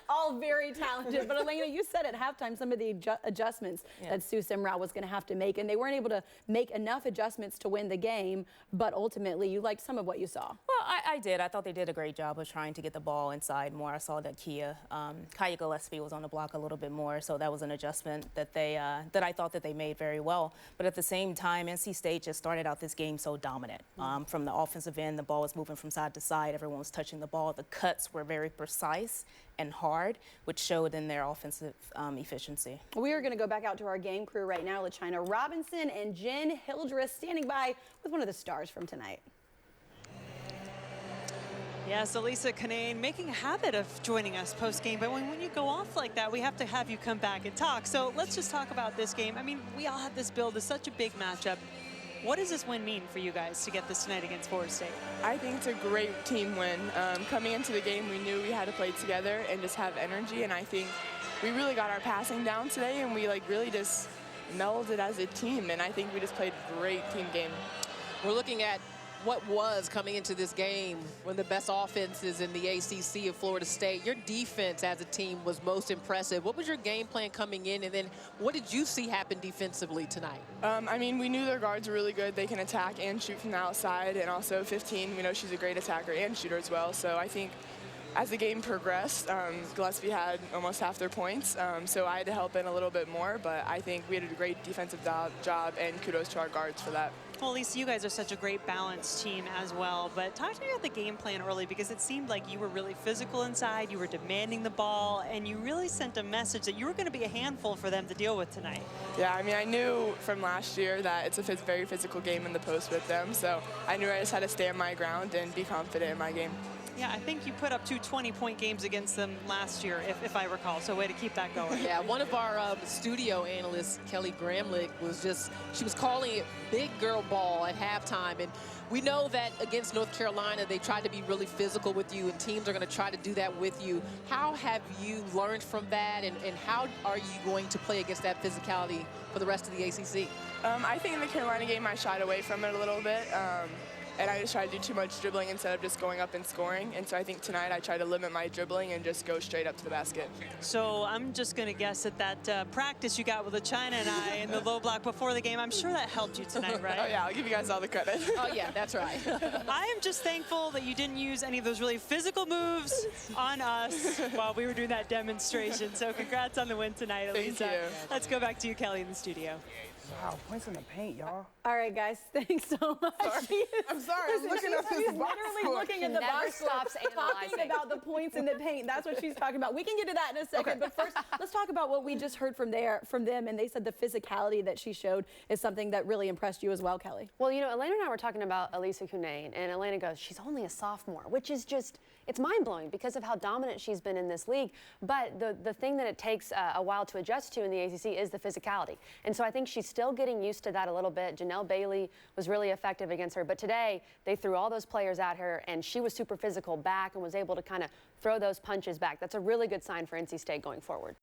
All very talented. But Elena, you said at halftime some of the adjustments that Sue Simrau was going to have to make, and they weren't able to make enough adjustments to win the game, but ultimately you liked some of what you saw. Well, I did. I thought they did a great job of trying to get the ball inside more. I saw that Kaya Gillespie was on the block a little bit more, so that was an adjustment that that I thought that they made very well. But at the same time, NC State just started out this game so dominant. From the offensive end, the ball was moving from side to side. Everyone was touching the ball. The cuts were very precise and hard, which showed in their offensive efficiency. We are going to go back out to our game crew right now, LaChina Robinson and Jen Hildreth, standing by with one of the stars from tonight. Yes, Elisa Cunane making a habit of joining us post-game, but when you go off like that, we have to have you come back and talk. So let's just talk about this game. I mean, we all have this build as such a big matchup. What does this win mean for you guys to get this tonight against Florida State? I think it's a great team win. Coming into the game, we knew we had to play together and just have energy, and I think we really got our passing down today, and we really just melded as a team, and I think we just played a great team game. We're looking at what was coming into this game one of the best offenses in the ACC of Florida State. Your defense as a team was most impressive. What was your game plan coming in, and then what did you see happen defensively tonight? I mean, we knew their guards were really good. They can attack and shoot from the outside, and also 15, we know she's a great attacker and shooter as well. So I think as the game progressed, Gillespie had almost half their points, so I had to help in a little bit more, but I think we had a great defensive job, and kudos to our guards for that. Well, Lisa, you guys are such a great balanced team as well, but talk to me about the game plan early, because it seemed like you were really physical inside, you were demanding the ball, and you really sent a message that you were going to be a handful for them to deal with tonight. Yeah, I mean, I knew from last year that it's a very physical game in the post with them, so I knew I just had to stand my ground and be confident in my game. Yeah, I think you put up 2 20-point games against them last year, if I recall, so way to keep that going. Yeah, one of our studio analysts, Kelly Gramlich, she was calling it big girl ball at halftime, and we know that against North Carolina, they tried to be really physical with you, and teams are going to try to do that with you. How have you learned from that, and how are you going to play against that physicality for the rest of the ACC? I think in the Carolina game, I shied away from it a little bit. And I just tried to do too much dribbling instead of just going up and scoring. And so I think tonight I tried to limit my dribbling and just go straight up to the basket. So I'm just going to guess that practice you got with LaChina and I in the low block before the game, I'm sure that helped you tonight, right? Oh, yeah, I'll give you guys all the credit. Oh, yeah, that's right. I am just thankful that you didn't use any of those really physical moves on us while we were doing that demonstration. So congrats on the win tonight, Elisa. Thank you. Let's go back to you, Kelly, in the studio. Wow, points in the paint, y'all. All right, guys, thanks so much. I'm sorry, I'm looking at this box literally score. looking at the box score, stops talking analyzing. about the points in the paint. That's what she's talking about. We can get to that in a second, but first, let's talk about what we just heard from them, and they said the physicality that she showed is something that really impressed you as well, Kelly. Well, you know, Elena and I were talking about Elisa Cunane, and Elena goes, she's only a sophomore, which is just, it's mind-blowing because of how dominant she's been in this league. But the thing that it takes a while to adjust to in the ACC is the physicality. And so I think she's still getting used to that a little bit. Janelle Bailey was really effective against her. But today, they threw all those players at her, and she was super physical back and was able to kind of throw those punches back. That's a really good sign for NC State going forward.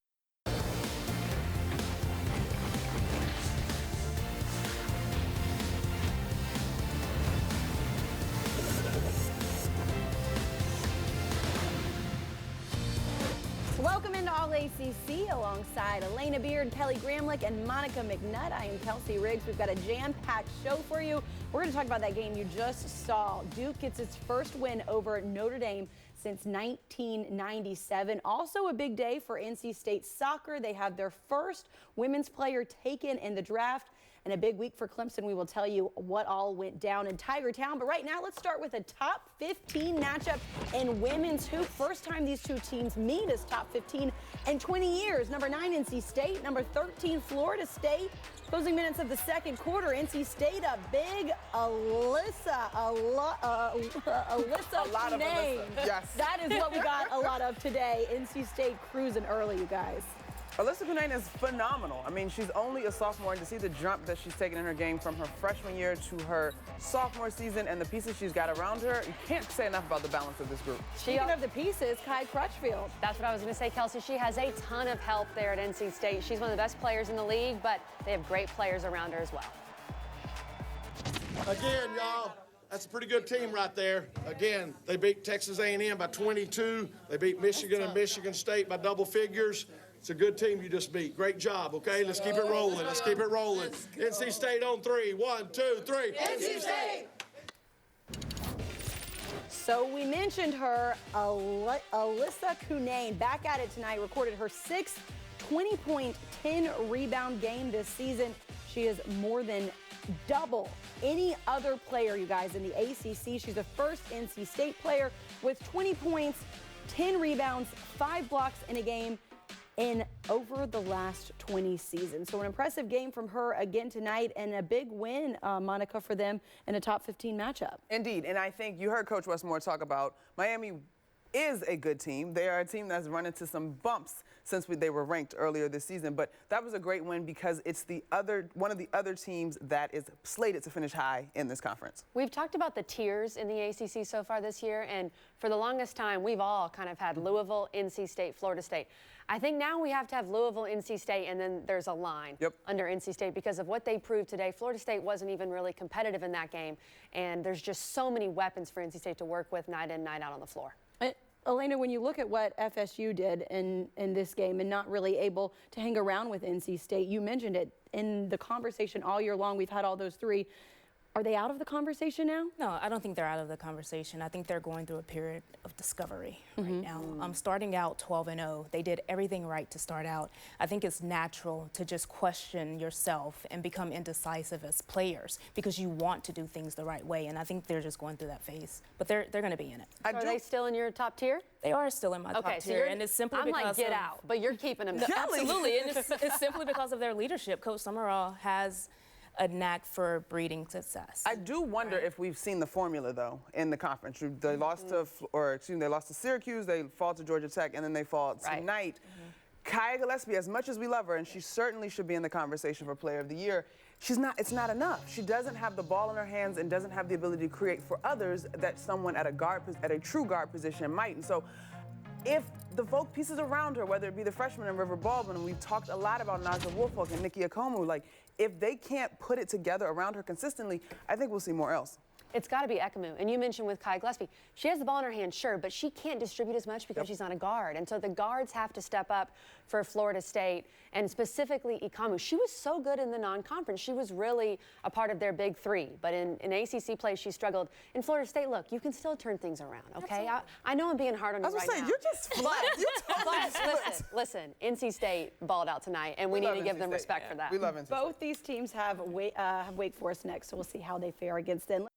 Welcome into All ACC alongside Elena Beard, Kelly Gramlich, and Monica McNutt. I am Kelsey Riggs. We've got a jam-packed show for you. We're going to talk about that game you just saw. Duke gets its first win over Notre Dame since 1997. Also a big day for NC State soccer. They have their first women's player taken in the draft. And a big week for Clemson. We will tell you what all went down in Tiger Town. But right now, let's start with a top 15 matchup in women's hoop. First time these two teams meet as top 15 in 20 years. Number 9, NC State. Number 13, Florida State. Closing minutes of the second quarter, NC State a big Alyssa Cunane. Yes. That is what we got a lot of today. NC State cruising early, you guys. Alyssa Cunane is phenomenal. I mean, she's only a sophomore, and to see the jump that she's taken in her game from her freshman year to her sophomore season and the pieces she's got around her, you can't say enough about the balance of this group. Speaking of the pieces, Kai Crutchfield. That's what I was going to say, Kelsey. She has a ton of help there at NC State. She's one of the best players in the league, but they have great players around her as well. Again, y'all, that's a pretty good team right there. Again, they beat Texas A&M by 22. They beat Michigan and Michigan State by double figures. It's a good team you just beat. Great job, okay? Let's keep it rolling. Let's keep it rolling. NC State on 3. 1, 2, 3. NC State! So we mentioned her, Alyssa Cunane, back at it tonight, recorded her 6th 20-point, 10-rebound game this season. She is more than double any other player, you guys, in the ACC. She's the first NC State player with 20 points, 10 rebounds, 5 blocks in a game in over the last 20 seasons. So an impressive game from her again tonight, and a big win, Monica, for them in a top 15 matchup. Indeed, and I think you heard Coach Westmore talk about Miami is a good team. They are a team that's run into some bumps since they were ranked earlier this season, but that was a great win because it's one of the other teams that is slated to finish high in this conference. We've talked about the tiers in the ACC so far this year, and for the longest time, we've all kind of had Louisville, NC State, Florida State. I think now we have to have Louisville, NC State, and then there's a line under NC State because of what they proved today. Florida State wasn't even really competitive in that game, and there's just so many weapons for NC State to work with night in, night out on the floor. Elena, when you look at what FSU did in this game and not really able to hang around with NC State, you mentioned it in the conversation all year long. We've had all those three. Are they out of the conversation now? No, I don't think they're out of the conversation. I think they're going through a period of discovery right now. Starting out 12-0, they did everything right to start out. I think it's natural to just question yourself and become indecisive as players because you want to do things the right way, and I think they're just going through that phase. But they're going to be in it. So are they still in your top tier? They are still in my top tier, and it's simply because I'm like, get out, but you're keeping them. Absolutely, and it's simply because of their leadership. Coach Summerall has a knack for breeding success. I do wonder if we've seen the formula though in the conference. They lost to, they lost to Syracuse, they fall to Georgia Tech, and then they fall tonight. Kaya Gillespie, as much as we love her, and she certainly should be in the conversation for Player of the Year, it's not enough. She doesn't have the ball in her hands and doesn't have the ability to create for others that someone at a true guard position might. And so, if the folk pieces around her, whether it be the freshman and River Baldwin, and we've talked a lot about Naja Wolfpack and Nikki Akomu, like, if they can't put it together around her consistently, I think we'll see more else. It's got to be Ekamu. And you mentioned with Kai Gillespie, she has the ball in her hand, sure, but she can't distribute as much because she's not a guard. And so the guards have to step up for Florida State, and specifically Ekamu. She was so good in the non-conference. She was really a part of their big three. But in ACC play, she struggled. In Florida State, look, you can still turn things around, okay? I know I'm being hard on you right now. You're just flat. Listen, NC State balled out tonight, and we need to give them respect for that. We love NC State. Both these teams have Wake Forest next, so we'll see how they fare against them.